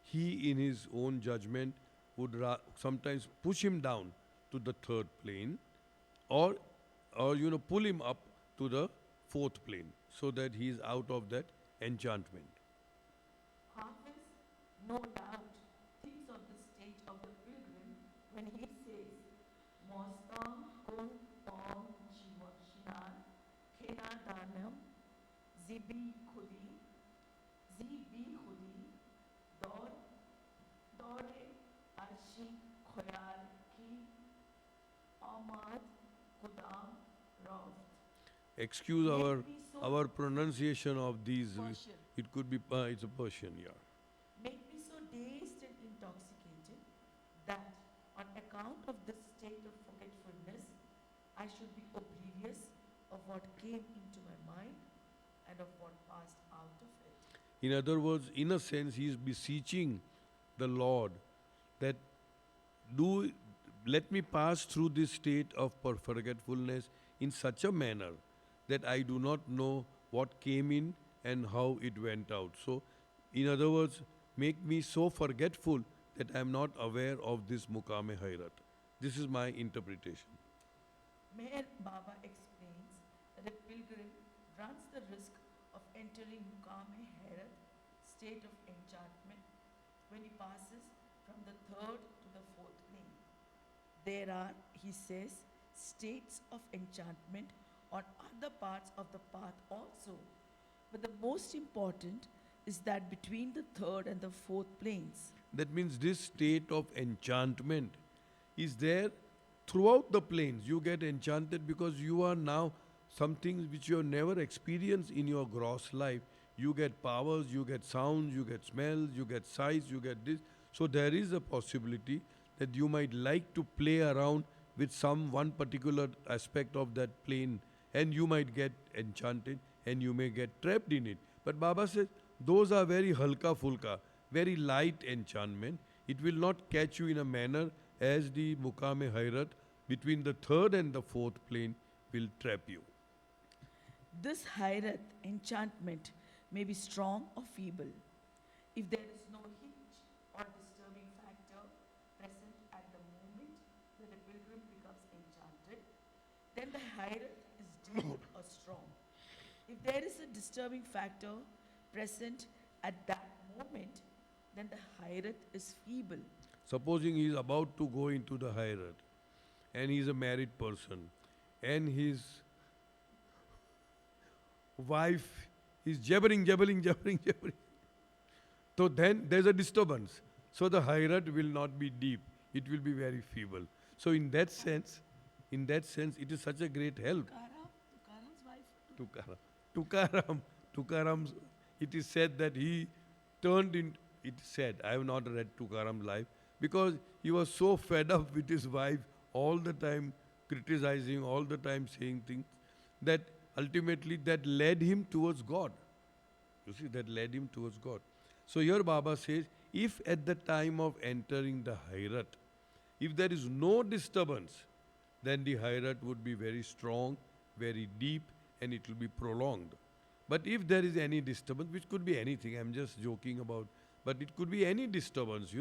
He, in his own judgment, would sometimes push him down to the third plane, or pull him up to the fourth plane, so that he is out of that enchantment.
Hafiz, no doubt, thinks of the state of the pilgrim when he says, Mostam kung pom shinan khena danam zibi khudi dor dore arshi khoyal ki amad kudam raft.
Excuse
Make
our
me so
our pronunciation of these.
Persian.
It could be it's a Persian, yeah.
Make me so dazed and intoxicated that, on account of this state of forgetfulness, I should be oblivious of what came into my mind and of what passed out of it.
In other words, in a sense, he is beseeching the Lord that do let me pass through this state of forgetfulness in such a manner that I do not know what came in and how it went out. So, in other words, make me so forgetful that I am not aware of this Mukame Hairat. This is my interpretation.
Meher Baba explains that a pilgrim runs the risk of entering Mukame Hairat, state of enchantment, when he passes from the third to the fourth plane. There are, he says, states of enchantment on other parts of the path also. But the most important is that between the third and the fourth planes.
That means this state of enchantment is there throughout the planes. You get enchanted because you are now something which you have never experienced in your gross life. You get powers, you get sounds, you get smells, you get sights, you get this. So there is a possibility that you might like to play around with some one particular aspect of that plane, and you might get enchanted and you may get trapped in it. But Baba says those are very halka fulka, very light enchantment. It will not catch you in a manner as the Mukame Hairat between the third and the fourth plane will trap you.
This Hairat, enchantment, may be strong or feeble. If there is no hitch or disturbing factor present at the moment that a pilgrim becomes enchanted, then the Hairat is deep or strong. If there is a disturbing factor present at that moment, then the Hairat is feeble.
Supposing he is about to go into the Hairat and he is a married person and his wife is jabbering. So then there's a disturbance. So the Hairat will not be deep. It will be very feeble. So in that sense, it is such a great help.
Tukaram's wife.
Tukaram, it is said that he turned in, it is said, I have not read Tukaram's life, because he was so fed up with his wife, all the time criticizing, all the time saying things, that ultimately that led him towards God. You see, that led him towards God. So here Baba says, if at the time of entering the Hairat, if there is no disturbance, then the Hairat would be very strong, very deep, and it will be prolonged. But if there is any disturbance, which could be anything, I'm just joking about, but it could be any disturbance,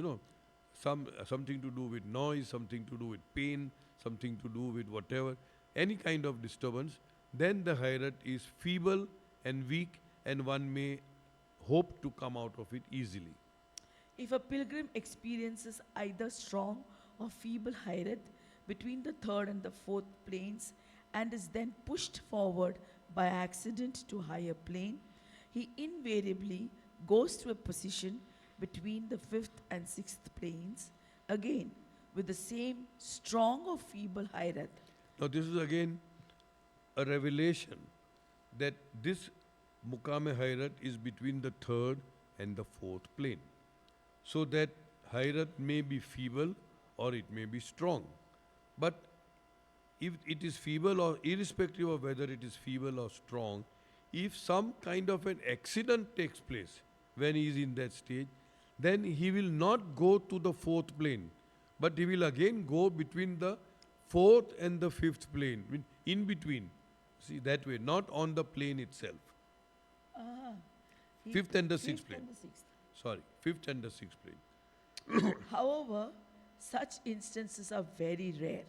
something to do with noise, something to do with pain, something to do with whatever, any kind of disturbance, then the Hairat is feeble and weak, and one may hope to come out of it easily.
If a pilgrim experiences either strong or feeble Hairat between the third and the fourth planes and is then pushed forward by accident to higher plane, he invariably goes to a position between the fifth and sixth planes, again with the same strong or feeble Hairat.
Now this is again a revelation that this Mukame Hairat is between the third and the fourth plane. So that Hairat may be feeble or it may be strong. But if it is feeble, or irrespective of whether it is feeble or strong, if some kind of an accident takes place when he is in that stage, then he will not go to the fourth plane, but he will again go between the fourth and the fifth plane, in between. See, that way, not on the plane itself. Fifth and the sixth plane. Sorry, fifth and the sixth plane.
However, such instances are very rare.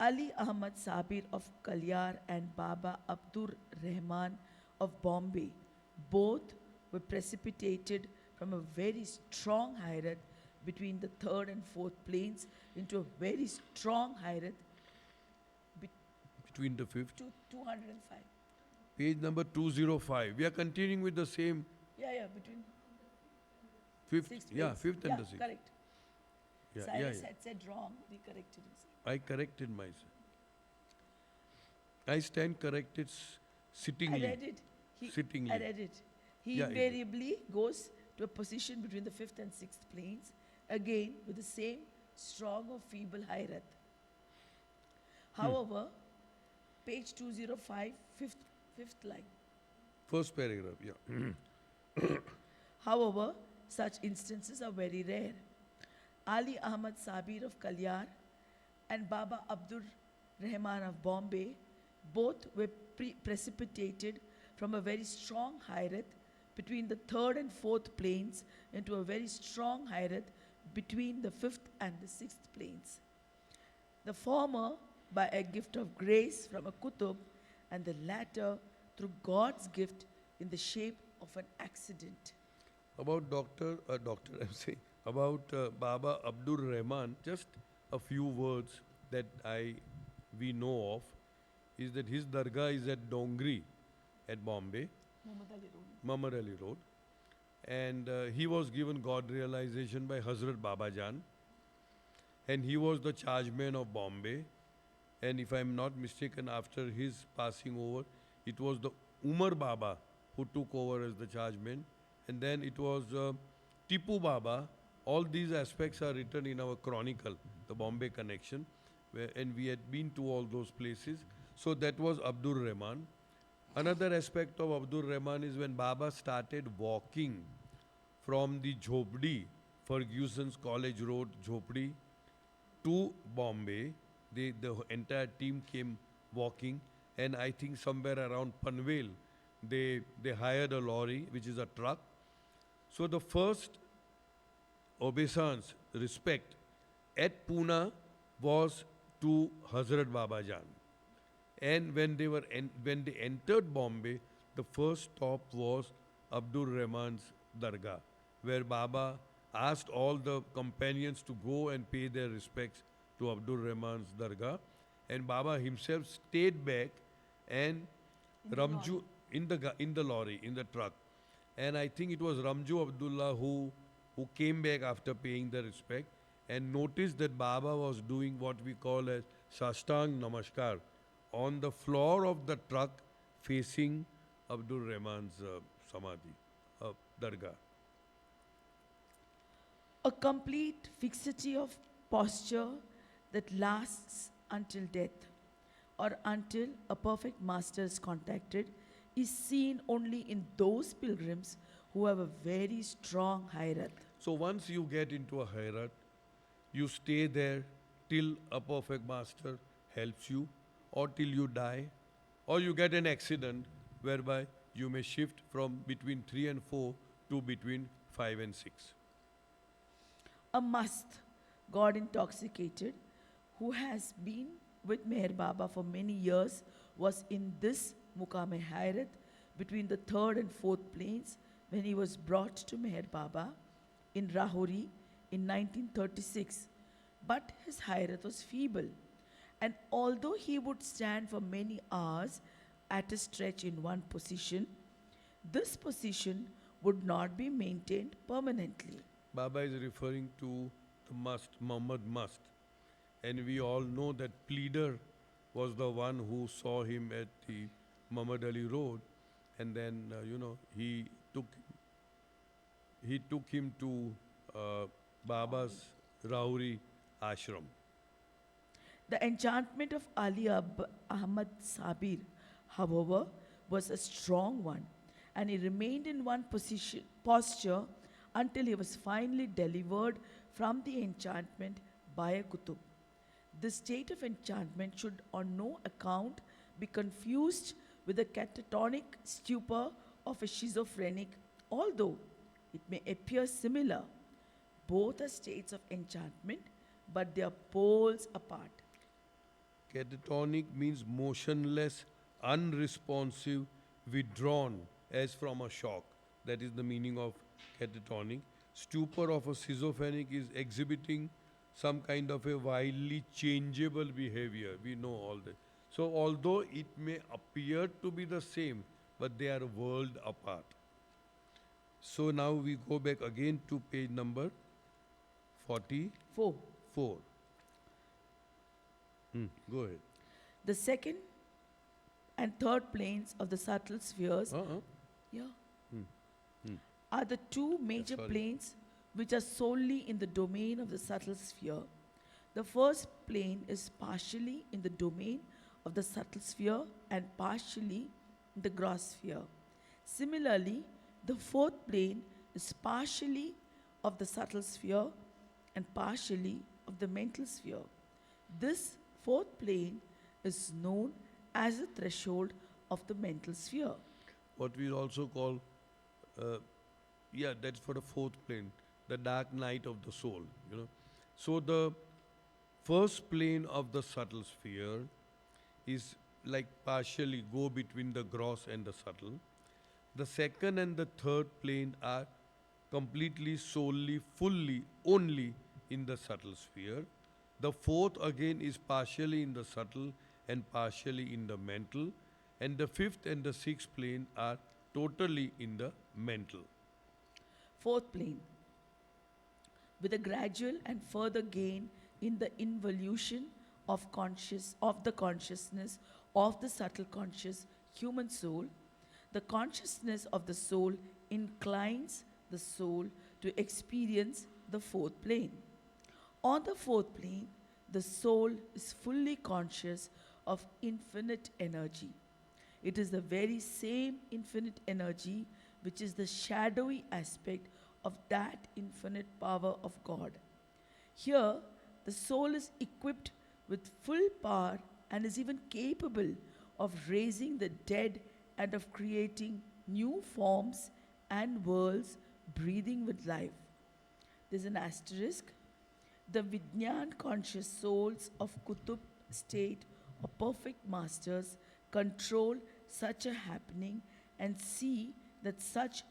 Ali Ahmad Sabir of Kalyar and Baba Abdur Rahman of Bombay both were precipitated from a very strong Hairat between the third and fourth planes into a very strong Hairat
Between the fifth.
to 205.
Page number 205. We are continuing with the same
Between
fifth.
sixth
Yeah,
planes.
fifth and the sixth.
Correct.
Yeah,
Cyrus
yeah.
had said wrong, we corrected himself.
I corrected myself. I stand corrected sittingly.
I read it.
Sittingly.
I read it. He
Yeah, it-
invariably goes to a position between the fifth and sixth planes, again with the same strong or feeble Hairat. However, page 205, fifth line.
First paragraph, yeah.
However, such instances are very rare. Ali Ahmad Sabir of Kalyar and Baba Abdur Rahman of Bombay, both were precipitated from a very strong hayrat between the third and fourth planes into a very strong hayrat between the fifth and the sixth planes. The former by a gift of grace from a kutub, and the latter through God's gift in the shape of an accident.
About I'm saying, about Baba Abdur Rahman, just a few words that we know of is that his dargah is at Dongri at Bombay, Muhammad Ali Road. And he was given God realization by Hazrat Baba Jan. And he was the chargeman of Bombay. And if I am not mistaken, after his passing over, it was the Umar Baba who took over as the chargeman. And then it was Tipu Baba. All these aspects are written in our chronicle, the Bombay connection. And we had been to all those places. So that was Abdur Rahman. Another aspect of Abdur Rahman is when Baba started walking from the Jhopdi, Ferguson's College Road, Jhopdi, to Bombay. The entire team came walking, and I think somewhere around Panvel, they hired a lorry, which is a truck. So the first obeisance, respect, at Pune was to Hazrat Baba Jan. And when they entered Bombay, the first stop was Abdur Rahman's Dargah, where Baba asked all the companions to go and pay their respects to Abdur Rahman's Dargah, and Baba himself stayed back and Ramju in the lorry, in the truck, and I think it was Ramju Abdullah who came back after paying the respect and noticed that Baba was doing what we call as Sashtang Namaskar on the floor of the truck facing Abdur Rahman's Samadhi, Dargah.
A complete fixity of posture that lasts until death or until a perfect master is contacted is seen only in those pilgrims who have a very strong hayrat.
So once you get into a hayrat, you stay there till a perfect master helps you, or till you die, or you get an accident whereby you may shift from between 3 and 4 to between 5 and 6.
A mast, God intoxicated, who has been with Meher Baba for many years, was in this Mukame Hayrat between the third and fourth planes when he was brought to Meher Baba in Rahuri in 1936. But his Hayrat was feeble, and although he would stand for many hours at a stretch in one position, this position would not be maintained permanently.
Baba is referring to the must, Muhammad Must. And we all know that Pleader was the one who saw him at the Muhammad Ali Road, and then he took him to Baba's Rahuri ashram.
The enchantment of Ali Ahmad Sabir, however, was a strong one, and he remained in one posture until he was finally delivered from the enchantment by a kutub. This state of enchantment should on no account be confused with the catatonic stupor of a schizophrenic, although it may appear similar. Both are states of enchantment, but they are poles apart.
Catatonic means motionless, unresponsive, withdrawn as from a shock. That is the meaning of catatonic. Stupor of a schizophrenic is exhibiting some kind of a wildly changeable behavior. We know all that. So although it may appear to be the same, but they are world apart. So now we go back again to page number 44. Go ahead.
The second and third planes of the subtle spheres are the two major planes which are solely in the domain of the subtle sphere. The first plane is partially in the domain of the subtle sphere and partially in the gross sphere. Similarly, the fourth plane is partially of the subtle sphere and partially of the mental sphere. This fourth plane is known as the threshold of the mental sphere.
What we also call, uh, yeah, that's for the fourth plane, the dark night of the soul, you know. So the first plane of the subtle sphere is like partially go between the gross and the subtle. The second and the third plane are completely, solely, fully, only in the subtle sphere. The fourth again is partially in the subtle and partially in the mental. And the fifth and the sixth plane are totally in the mental.
Fourth plane, with a gradual and further gain in the involution of the consciousness of the subtle conscious human soul, the consciousness of the soul inclines the soul to experience the fourth plane. On the fourth plane, the soul is fully conscious of infinite energy. It is the very same infinite energy which is the shadowy aspect of that infinite power of God. Here, the soul is equipped with full power and is even capable of raising the dead and of creating new forms and worlds breathing with life. There's an asterisk. The Vijnan conscious souls of Kutub state or perfect masters control such a happening and see that such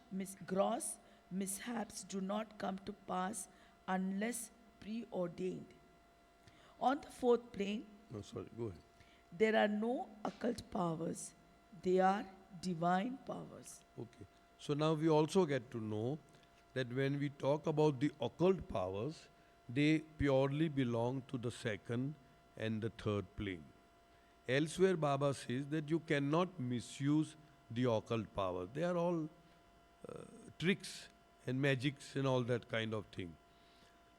gross mishaps do not come to pass unless preordained. On the fourth plane,
No, sorry, go ahead.
there are no occult powers, they are divine powers.
Okay. So now we also get to know that when we talk about the occult powers, they purely belong to the second and the third plane. Elsewhere, Baba says that you cannot misuse the occult powers. They are all tricks and magics and all that kind of thing.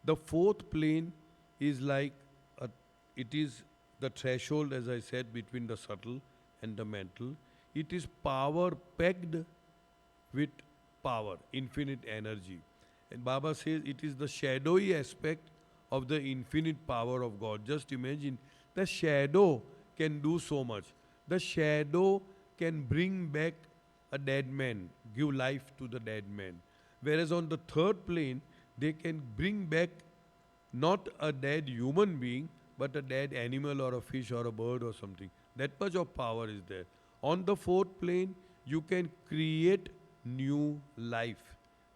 The fourth plane is like it is the threshold, as I said, between the subtle and the mental. It is power pegged with power, infinite energy. And Baba says it is the shadowy aspect of the infinite power of God. Just imagine, the shadow can do so much. The shadow can bring back a dead man, give life to the dead man. Whereas on the third plane, they can bring back not a dead human being, but a dead animal or a fish or a bird or something. That much of power is there. On the fourth plane, you can create new life.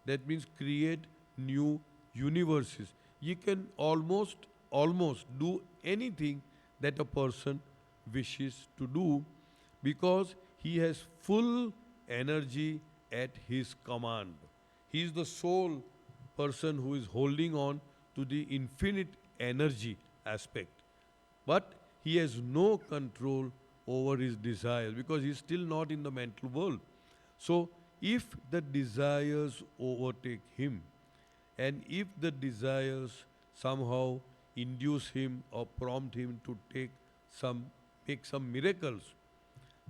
That means create new universes. You can almost do anything that a person wishes to do because he has full energy at his command. He is the sole person who is holding on to the infinite energy aspect. But he has no control over his desires because he is still not in the mental world. So, if the desires overtake him, and if the desires somehow induce him or prompt him to make some miracles,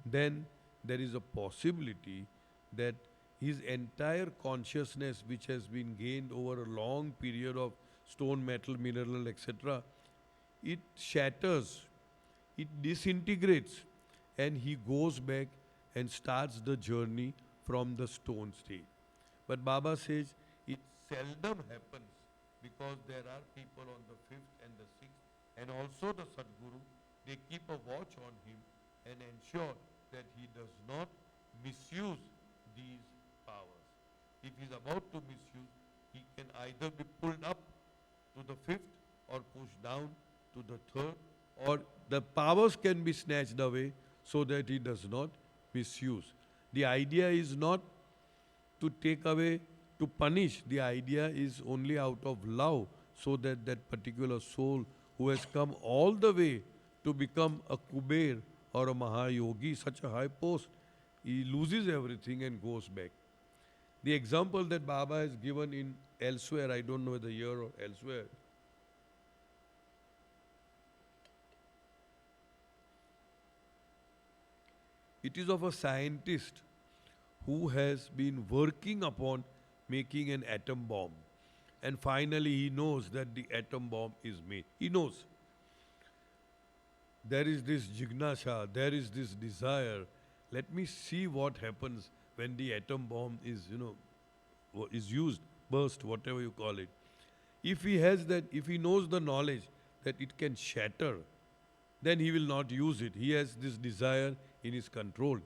then there is a possibility that his entire consciousness, which has been gained over a long period of stone, metal, mineral, etc., it shatters, it disintegrates, and he goes back and starts the journey from the stone state. But Baba says it seldom happens because there are people on the fifth and the sixth, and also the Sadguru, they keep a watch on him and ensure that he does not misuse these powers. If he is about to misuse, he can either be pulled up to the fifth or pushed down to the third, or the powers can be snatched away so that he does not misuse. The idea is not to take away, to punish. The idea is only out of love, so that that particular soul who has come all the way to become a Kuber or a Mahayogi, such a high post, he loses everything and goes back. The example that Baba has given in elsewhere, I don't know whether here or elsewhere, it is of a scientist who has been working upon making an atom bomb. And finally he knows that the atom bomb is made. He knows. There is this jignasha, there is this desire. Let me see what happens when the atom bomb is, is used, burst, whatever you call it. If he has that, if he knows the knowledge that it can shatter, then he will not use it. He has this desire in his control.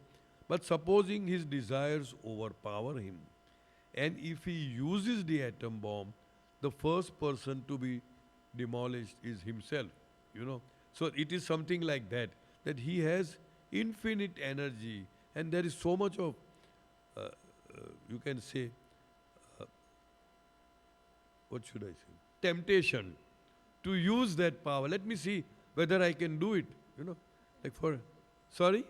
But supposing his desires overpower him, and if he uses the atom bomb, the first person to be demolished is himself. So it is something like that he has infinite energy, and there is so much of, you can say, what should I say? Temptation to use that power. Let me see whether I can do it. Like for, sorry?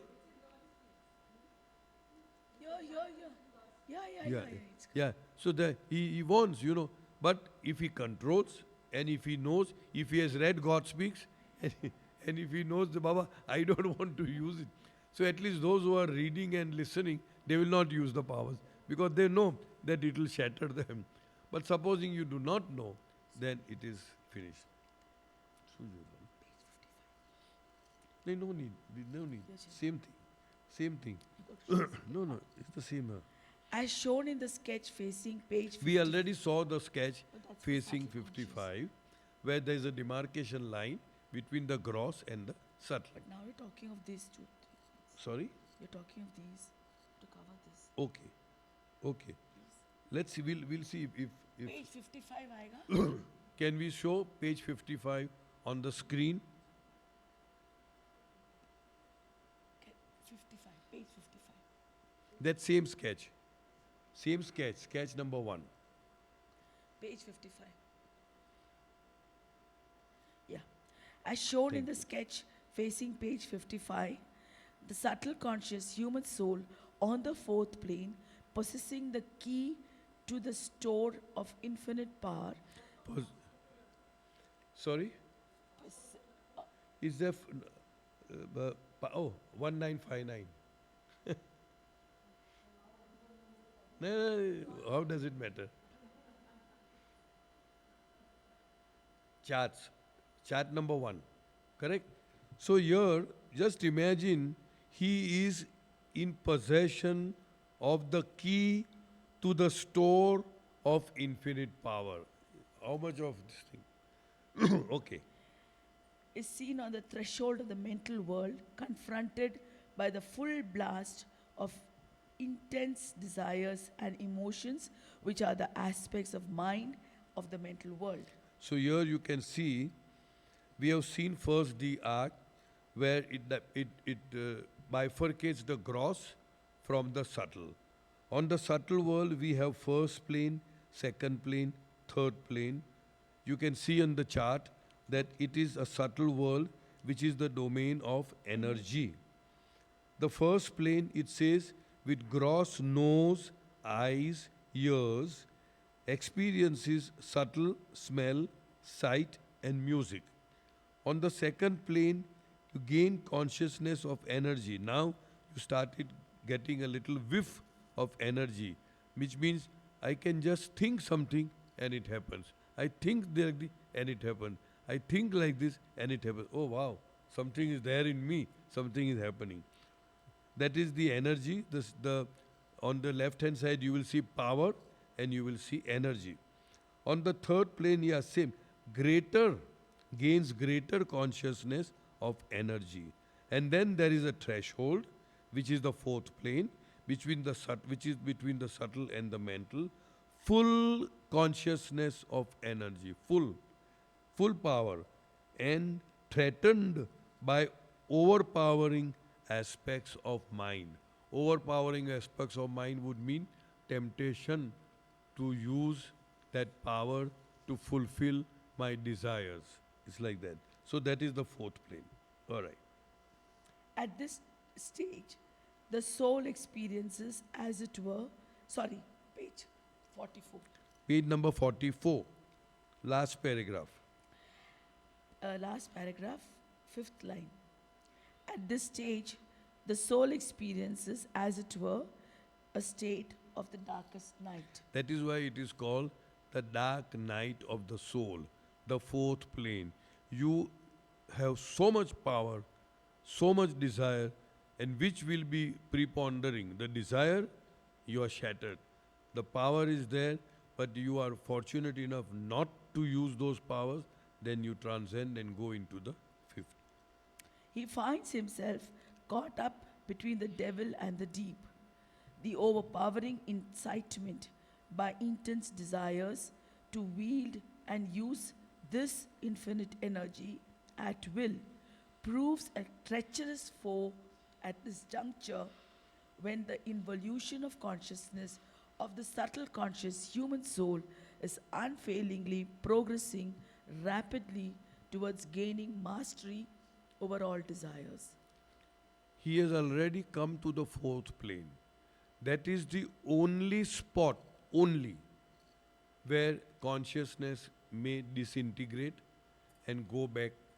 Yeah.
Yeah. So he wants, but if he controls and if he knows, if he has read God Speaks, and if he knows the Baba, I don't want to use it. So at least those who are reading and listening, they will not use the powers because they know that it will shatter them. But supposing you do not know, then it is finished. No need. Same thing. No, it's the same.
As shown in the sketch facing page 50.
We already saw the sketch
that's the
facing
subtle
55, where there is a demarcation line between the gross and the subtle.
But now you're talking of these two.
Sorry?
You're talking of these to cover this.
Okay. Let's see. We'll see if
Page 55 aega.
can we show page 55 on the screen.
Okay, 55. Page 55.
That same sketch. Sketch number 1.
Page 55. Yeah. As shown in
Thank
the sketch facing page 55, the subtle conscious human soul on the fourth plane, possessing the key to the store of infinite power.
Sorry? Is there... 1959. No, how does it matter? Chart number 1. Correct? So here, just imagine he is in possession of the key to the store of infinite power. How much of this thing? Okay.
Is seen on the threshold of the mental world, confronted by the full blast of intense desires and emotions, which are the aspects of mind of the mental world.
So here you can see, we have seen first the arc where it bifurcates the gross from the subtle. On the subtle world, we have first plane, second plane, third plane. You can see on the chart that it is a subtle world which is the domain of energy. The first plane, it says, with gross nose, eyes, ears, experiences subtle smell, sight and music. On the second plane, you gain consciousness of energy. Now you started getting a little whiff of energy, which means I can just think something and it happens. I think like this and it happens. I think like this and it happens. Oh wow, something is there in me, something is happening. That is the energy. On the left hand side you will see power and you will see energy. On the third plane, yeah, same. Gains greater consciousness of energy. And then there is a threshold, which is the fourth plane, which is between the subtle and the mental. Full consciousness of energy, full power, and threatened by overpowering aspects of mind. Overpowering aspects of mind would mean temptation to use that power to fulfill my desires. It's like that. So that is the fourth plane. All right.
At this stage, the soul experiences, as it were, page 44.
Page number 44. Last paragraph.
Last paragraph, fifth line. At this stage, the soul experiences, as it were, a state of the darkest night.
That is why it is called the dark night of the soul, the fourth plane. You have so much power, so much desire, and which will be prepondering? The desire, you are shattered. The power is there, but you are fortunate enough not to use those powers, then you transcend and go into the fifth.
He finds himself caught up between the devil and the deep, the overpowering incitement by intense desires to wield and use this infinite energy at will proves a treacherous foe at this juncture when the involution of consciousness of the subtle conscious human soul is unfailingly progressing rapidly towards gaining mastery over all desires.
He has already come to the fourth plane. That is the only spot, only, where consciousness may disintegrate and go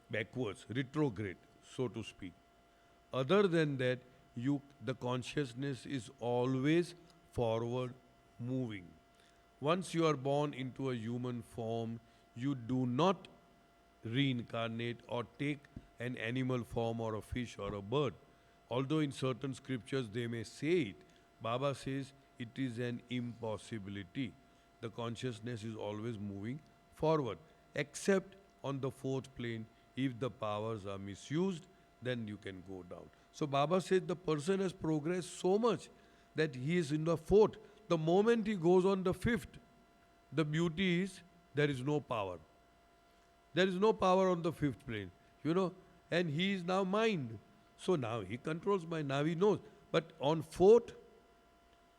backwards, retrograde, so to speak. Other than that, the consciousness is always forward moving. Once you are born into a human form, you do not reincarnate or take an animal form or a fish or a bird. Although in certain scriptures they may say it, Baba says it is an impossibility. The consciousness is always moving forward, except on the fourth plane. If the powers are misused, then you can go down. So Baba said the person has progressed so much that he is in the fourth. The moment he goes on the fifth, the beauty is there is no power. There is no power on the fifth plane, and he is now mind. So now he controls mind, now he knows. But on fourth,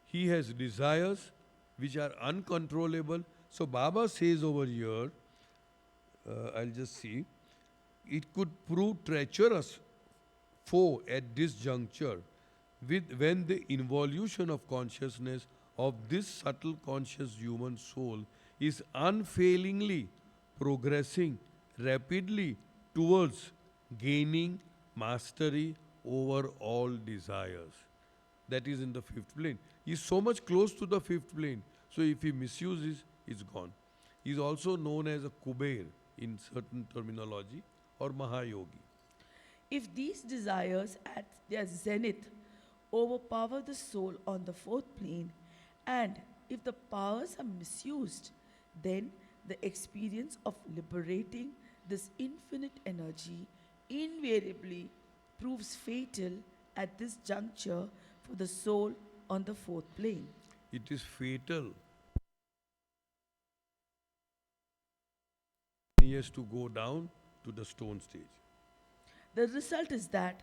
he has desires which are uncontrollable. So Baba says over here, I'll just see, it could prove treacherous foe at this juncture when the involution of consciousness of this subtle conscious human soul is unfailingly progressing rapidly towards gaining mastery over all desires. That is in the fifth plane. He is so much close to the fifth plane. So if he misuses, it's gone. He is also known as a Kuber in certain terminology or Mahayogi.
If these desires at their zenith overpower the soul on the fourth plane, and if the powers are misused, then the experience of liberating this infinite energy invariably proves fatal at this juncture for the soul on the fourth plane.
It is fatal. He has to go down to the stone stage.
The result is that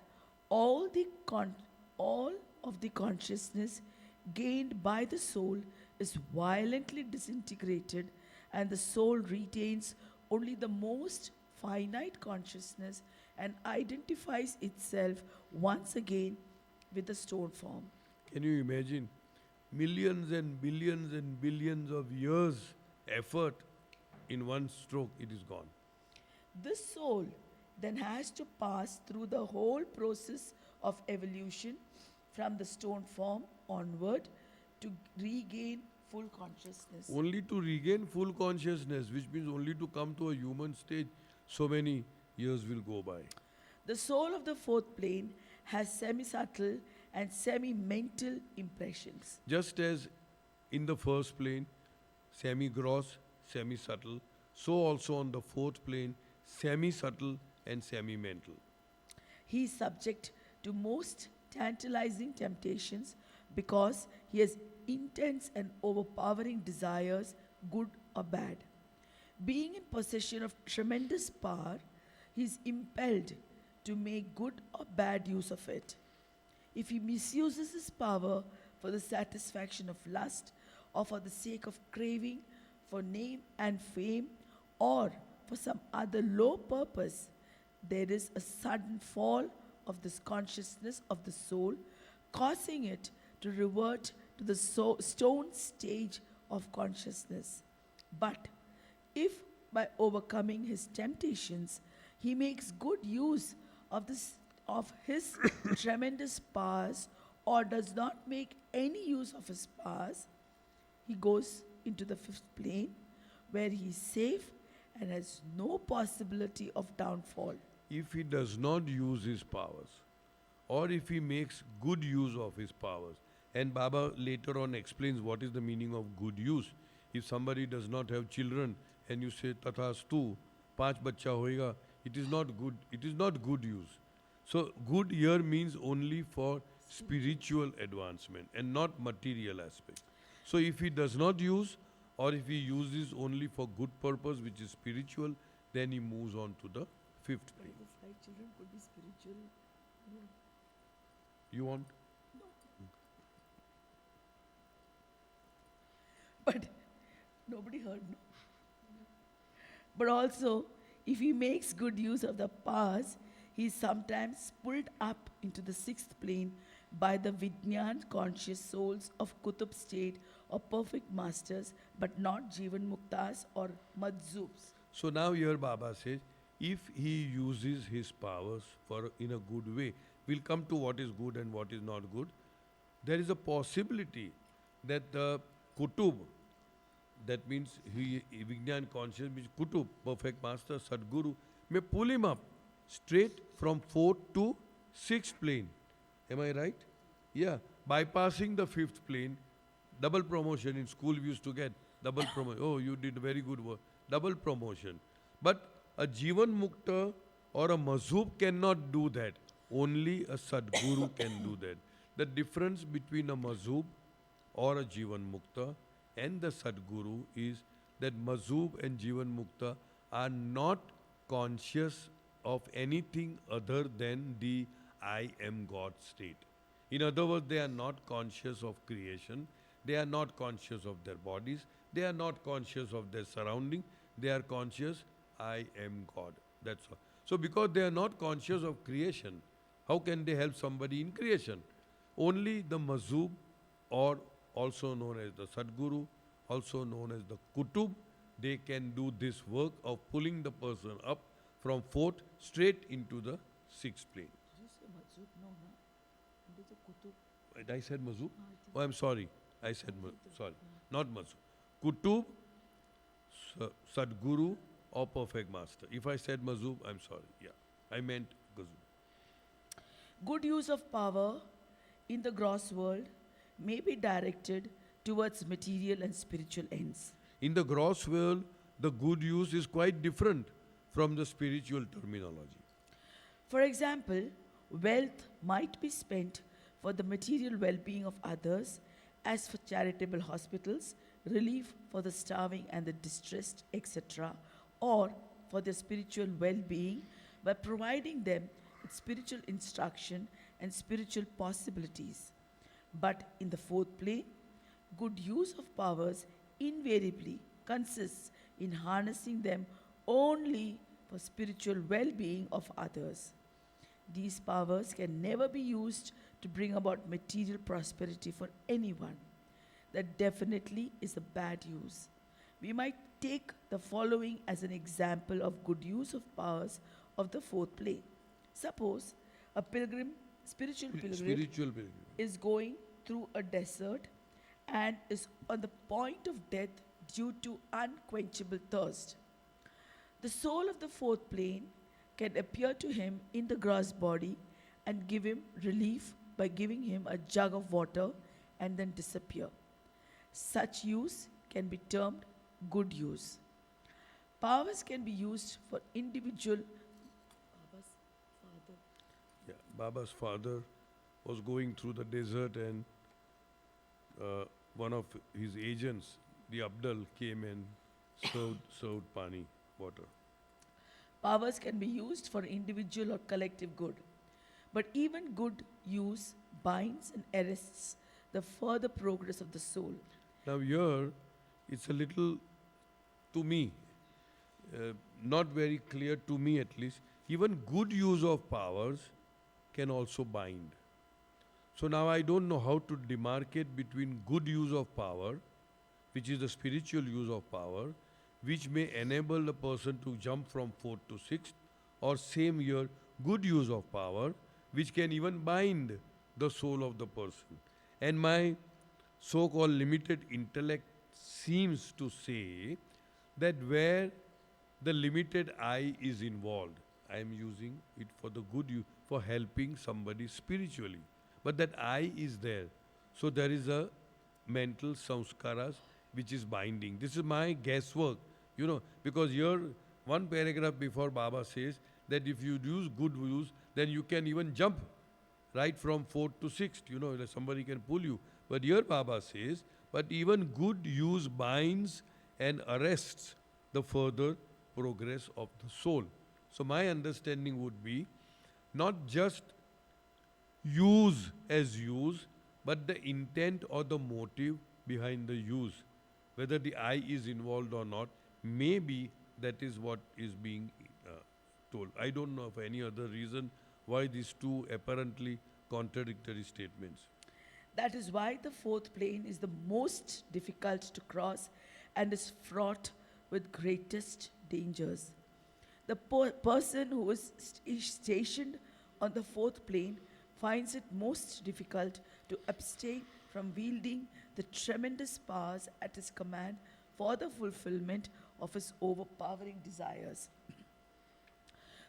all of the consciousness gained by the soul is violently disintegrated, and the soul retains only the most finite consciousness and identifies itself once again with the stone form.
Can you imagine? Millions and billions of years effort, in one stroke it is gone.
This soul then has to pass through the whole process of evolution from the stone form onward to regain full consciousness.
Only to regain full consciousness, which means only to come to a human stage, so many years will go by.
The soul of the fourth plane has semi-subtle and semi-mental impressions.
Just as in the first plane, semi-gross, semi-subtle, so also on the fourth plane, semi-subtle and semi-mental.
He is subject to most tantalizing temptations because he has intense and overpowering desires, good or bad. Being in possession of tremendous power, he is impelled to make good or bad use of it. If he misuses his power for the satisfaction of lust or for the sake of craving for name and fame or for some other low purpose, there is a sudden fall of this consciousness of the soul, causing it to revert to the stone stage of consciousness. But if by overcoming his temptations, he makes good use of his tremendous powers or does not make any use of his powers, he goes into the fifth plane, where he is safe and has no possibility of downfall.
If he does not use his powers, or if he makes good use of his powers, and Baba later on explains what is the meaning of good use. If somebody does not have children and you say tathastu, panch bachcha hoega, it is not good use. So good here means only for spiritual advancement and not material aspect. So if he does not use, or if he uses only for good purpose which is spiritual, then he moves on to the fifth
But
plane.
the 5 children could be spiritual.
You want?
But nobody heard, no? But also, if he makes good use of the powers, he is sometimes pulled up into the 6th plane by the Vijnan conscious souls of Kutub state or perfect masters, but not Jivan Muktas or Madzubs.
So now here Baba says, if he uses his powers for in a good way, we'll come to what is good and what is not good. There is a possibility that the Kutub, that means he Vijnan conscious, means Kutub, perfect master, Sadguru, may pull him up straight from 4th to 6th plane. Am I right? Yeah. Bypassing the 5th plane, double promotion in school we used to get. Double promotion. Oh, you did very good work. Double promotion. But a Jivan Mukta or a Mazhub cannot do that. Only a Sadguru can do that. The difference between a Mazhub or a Jivan Mukta and the Sadguru is that Mazhub and Jivan Mukta are not conscious of anything other than the I am God state. In other words, they are not conscious of creation, they are not conscious of their bodies, they are not conscious of their surrounding, they are conscious, I am God. That's all. So because they are not conscious of creation, how can they help somebody in creation? Only the Mazhub, or also known as the Sadguru, also known as the Kutub, they can do this work of pulling the person up from 4th straight into the 6th plane.
Did you say Madzub? No, no. It is a Kutub.
Right, I said Mazhub?
Ah, I think
Oh, I'm sorry. I said sorry. Not Mazhub. Kutub, Sadguru, or perfect master. If I said Mazhub, I'm sorry. Yeah. I meant Gazub.
Good use of power in the gross world may be directed towards material and spiritual ends.
In the gross world, the good use is quite different from the spiritual terminology.
For example, wealth might be spent for the material well being of others, as for charitable hospitals, relief for the starving and the distressed, etc., or for their spiritual well being by providing them with spiritual instruction and spiritual possibilities. But in the 4th plane, good use of powers invariably consists in harnessing them only for spiritual well being of others. These powers can never be used to bring about material prosperity for anyone. That definitely is a bad use. We might take the following as an example of good use of powers of the 4th plane. Suppose a spiritual pilgrim, is going through a desert and is on the point of death due to unquenchable thirst. The soul of the 4th plane can appear to him in the gross body and give him relief by giving him a jug of water and then disappear. Such use can be termed good use. Powers can be used for individual. Baba's father.
Yeah, Baba's father was going through the desert, and one of his agents, the Abdul, came and served pani, water.
Powers can be used for individual or collective good. But even good use binds and arrests the further progress of the soul.
Now here, it's a little, to me, not very clear to me at least, even good use of powers can also bind. So now I don't know how to demarcate between good use of power, which is the spiritual use of power, which may enable a person to jump from 4th to 6th, or same year, good use of power, which can even bind the soul of the person. And my so-called limited intellect seems to say that where the limited I is involved, I am using it for the good, for helping somebody spiritually. But that I is there. So there is a mental samskaras which is binding. This is my guesswork, because here one paragraph before Baba says that if you use good use, then you can even jump right from fourth to sixth, that somebody can pull you. But here Baba says, but even good use binds and arrests the further progress of the soul. So my understanding would be not just use as use, but the intent or the motive behind the use. Whether the I is involved or not, maybe that is what is being told. I don't know of any other reason why these two apparently contradictory statements.
That is why the fourth plane is the most difficult to cross and is fraught with greatest dangers. The person who is stationed on the fourth plane finds it most difficult to abstain from wielding the tremendous powers at his command for the fulfillment of his overpowering desires.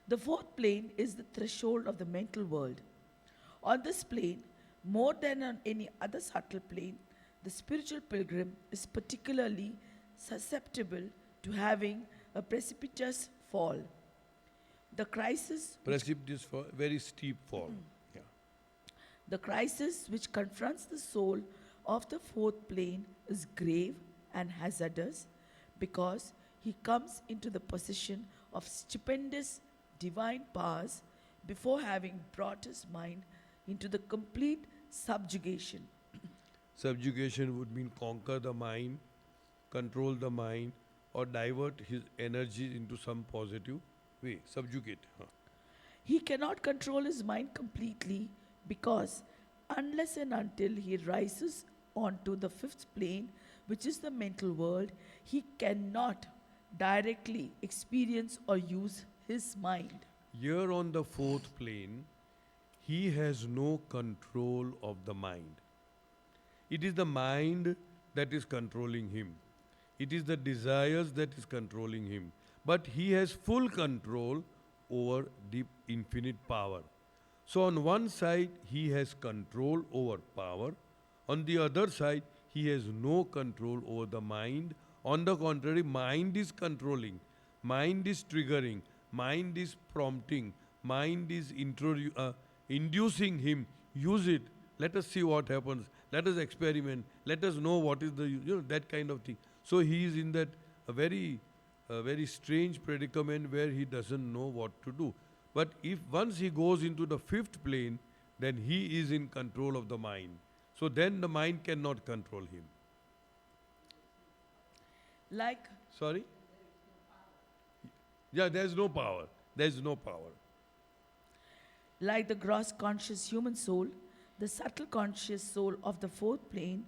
The fourth plane is the threshold of the mental world. On this plane, more than on any other subtle plane, the spiritual pilgrim is particularly susceptible to having a precipitous fall. The crisis
Precipitous fall, very steep fall. Yeah.
The crisis which confronts the soul of the fourth plane is grave and hazardous because he comes into the possession of stupendous divine powers before having brought his mind into the complete subjugation.
Subjugation would mean conquer the mind, control the mind, or divert his energy into some positive way. Subjugate. Huh.
He cannot control his mind completely because, unless and until he rises onto the fifth plane, which is the mental world, he cannot directly experience or use his mind.
Here on the fourth plane, he has no control of the mind. It is the mind that is controlling him. It is the desires that is controlling him. But he has full control over the infinite power. So on one side, he has control over power. On the other side, he has no control over the mind. On the contrary, mind is controlling. Mind is triggering. Mind is prompting. Mind is inducing him. Use it. Let us see what happens. Let us experiment. Let us know what is the, that kind of thing. So he is in that very strange predicament where he doesn't know what to do. But if once he goes into the fifth plane, then he is in control of the mind. So then the mind cannot control him.
Like
Sorry? Yeah, there is no power. There is no power.
Like the gross conscious human soul, the subtle conscious soul of the fourth plane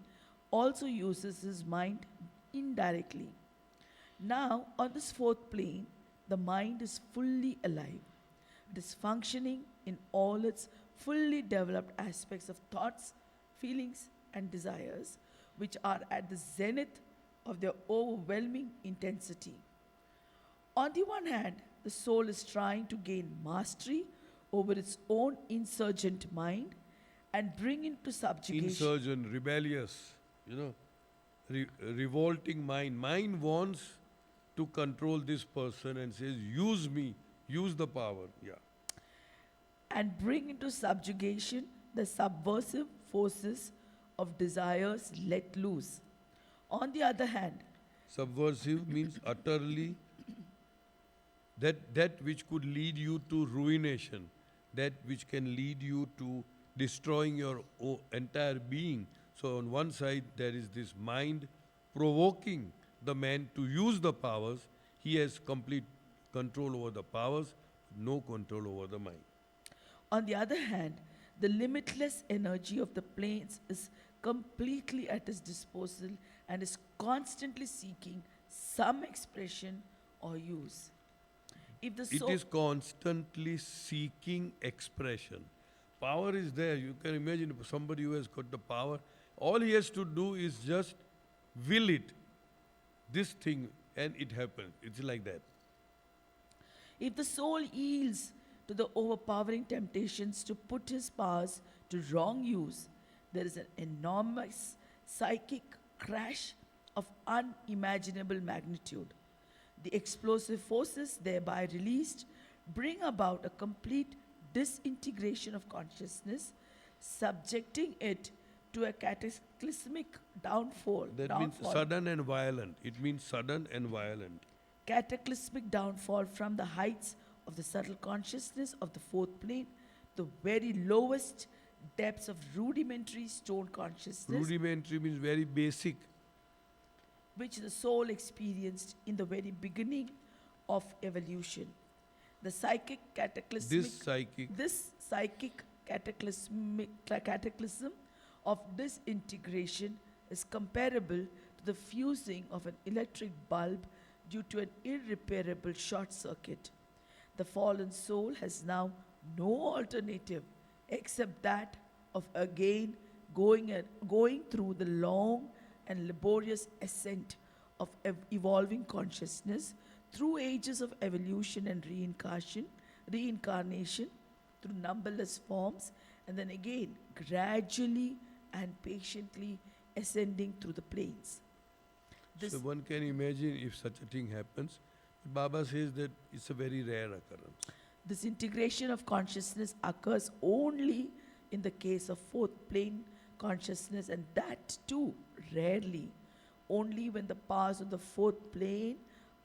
also uses his mind indirectly. Now, on this fourth plane, the mind is fully alive. It is functioning in all its fully developed aspects of thoughts, feelings, and desires, which are at the zenith of their overwhelming intensity. On the one hand, the soul is trying to gain mastery over its own insurgent mind and bring into subjugation.
Insurgent, rebellious, revolting mind. Mind wants to control this person and says, use me, use the power. Yeah.
And bring into subjugation the subversive forces of desires let loose. On the other hand,
Subversive means utterly that which could lead you to ruination, that which can lead you to destroying your entire being. So on one side there is this mind provoking the man to use the powers. He has complete control over the powers, no control over the mind.
on the other hand, the limitless energy of the planes is completely at his disposal and is constantly seeking some expression or use. If the
It
soul
is constantly seeking expression. Power is there. You can imagine somebody who has got the power. All he has to do is just will it, this thing, and it happens. It's like that.
If the soul yields to the overpowering temptations to put his powers to wrong use, there is an enormous psychic crash of unimaginable magnitude. The explosive forces thereby released bring about a complete disintegration of consciousness, subjecting it to a cataclysmic
That means sudden and violent. It means sudden and violent.
cataclysmic downfall from the heights of the subtle consciousness of the fourth plane, the very lowest depths of rudimentary stone consciousness,
Rudimentary means very basic.
which the soul experienced in the very beginning of evolution. The psychic cataclysmic,
This psychic
cataclysm of disintegration is comparable to the fusing of an electric bulb due to an irreparable short circuit. The fallen soul has now no alternative except that of again going through the long and laborious ascent of evolving consciousness through ages of evolution and reincarnation through numberless forms, and then again gradually and patiently ascending through the planes. This
So one can imagine if such a thing happens. Baba says that it's a very rare occurrence.
This integration of consciousness occurs only in the case of fourth plane consciousness, and that too rarely, only when the powers of the fourth plane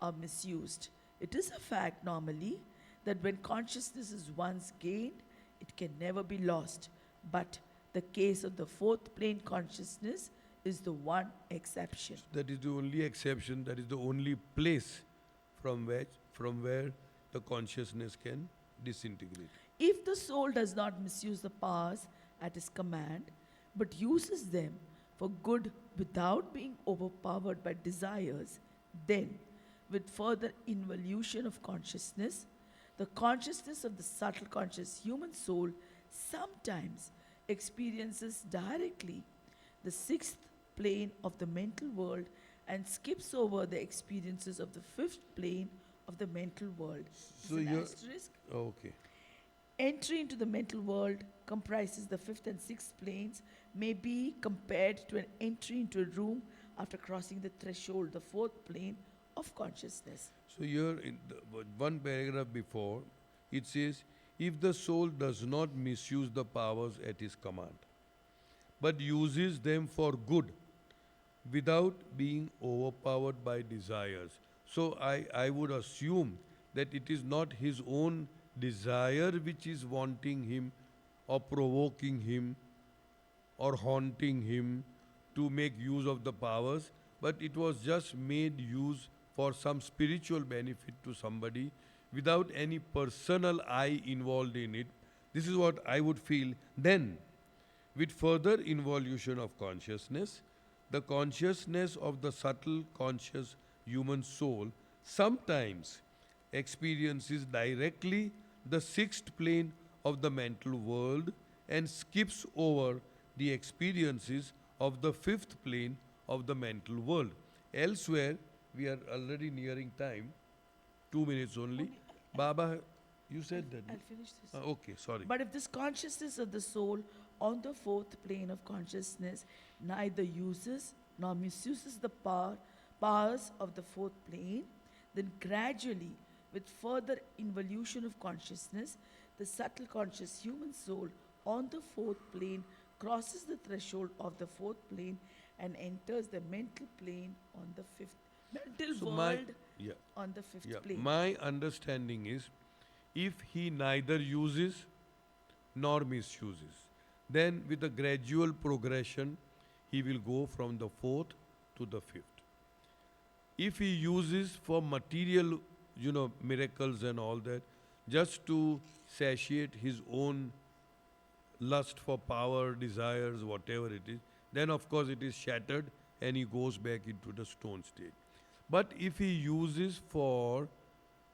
are misused. It is a fact normally that when consciousness is once gained, it can never be lost. But the case of the fourth plane consciousness is the one exception.
That is the only exception. That is the only place from where the consciousness can disintegrate.
If the soul does not misuse the powers at his command, but uses them for good without being overpowered by desires, then, with further involution of consciousness, the consciousness of the subtle conscious human soul sometimes experiences directly the sixth plane of the mental world and skips over the experiences of the fifth plane of the mental world.
So
It's an
you're-
asterisk.
Okay.
Entry into the mental world comprises the fifth and sixth planes, may be compared to an entry into a room after crossing the threshold, the fourth plane of consciousness.
So here in the one paragraph before, it says, if the soul does not misuse the powers at his command, but uses them for good without being overpowered by desires. So I would assume that it is not his own desire which is wanting him or provoking him or haunting him to make use of the powers, but it was just made use for some spiritual benefit to somebody without any personal I involved in it. This is what I would feel. Then, with further involution of consciousness, the consciousness of the subtle conscious human soul sometimes experiences directly the sixth plane of the mental world and skips over the experiences of the fifth plane of the mental world. Elsewhere, we are already nearing time, 2 minutes only. Baba, you said that.
I'll finish this.
Okay, sorry.
But if this consciousness of the soul on the fourth plane of consciousness neither uses nor misuses the powers of the fourth plane, then gradually, with further involution of consciousness, the subtle conscious human soul on the fourth plane crosses the threshold of the fourth plane and enters the mental plane on the fifth mental
So
world
yeah,
on the fifth
yeah.
plane.
My understanding is, if he neither uses nor misuses, then with a gradual progression, he will go from the fourth to the fifth. If he uses for material, miracles and all that, just to satiate his own lust for power, desires, whatever it is, then of course it is shattered and he goes back into the stone state. But if he uses for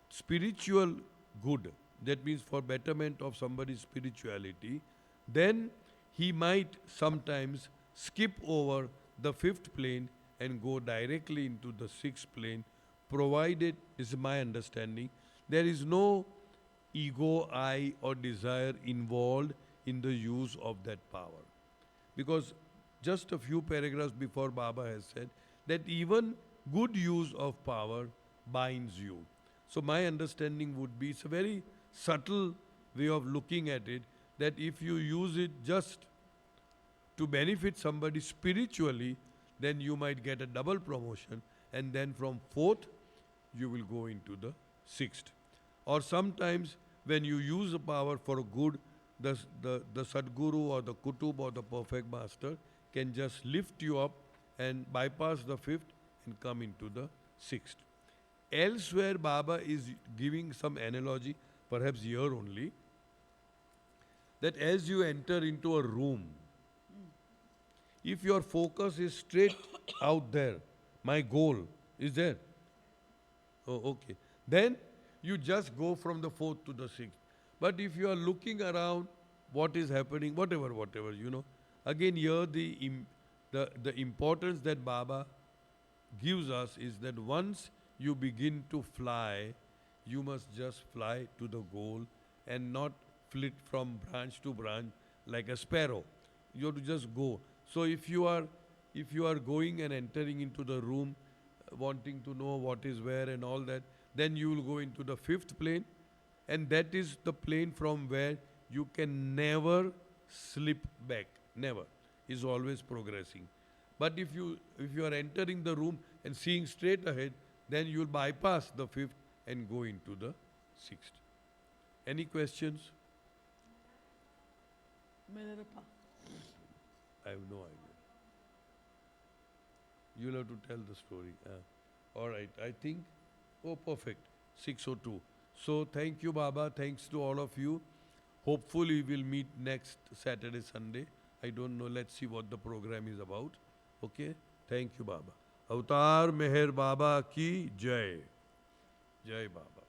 spiritual good, that means for betterment of somebody's spirituality, then he might sometimes skip over the fifth plane and go directly into the sixth plane, provided, this is my understanding, there is no ego, I, or desire involved in the use of that power. Because just a few paragraphs before Baba has said that even good use of power binds you. So my understanding would be, it's a very subtle way of looking at it, that if you use it just to benefit somebody spiritually, then you might get a double promotion, and then from fourth you will go into the sixth. Or sometimes when you use the power for good, the Sadguru or the Kutub or the perfect master can just lift you up and bypass the fifth and come into the sixth. Elsewhere Baba is giving some analogy, perhaps here only, that as you enter into a room, if your focus is straight out there, my goal is there. Oh, okay. Then you just go from the fourth to the sixth. But if you are looking around, what is happening, whatever, again here the importance that Baba gives us is that once you begin to fly, you must just fly to the goal and not flit from branch to branch like a sparrow. You have to just go. So if you are going and entering into the room, wanting to know what is where and all that, then you will go into the fifth plane, and that is the plane from where you can never slip back. Never. Is always progressing. But if you are entering the room and seeing straight ahead, then you will bypass the fifth and go into the sixth. Any questions?
Meherabad.
I have no idea. You'll have to tell the story. All right, I think, perfect, 6:02. So thank you, Baba. Thanks to all of you. Hopefully we'll meet next Saturday, Sunday. I don't know. Let's see what the program is about. Okay? Thank you, Baba. Avatar Meher Baba ki Jai. Jai Baba.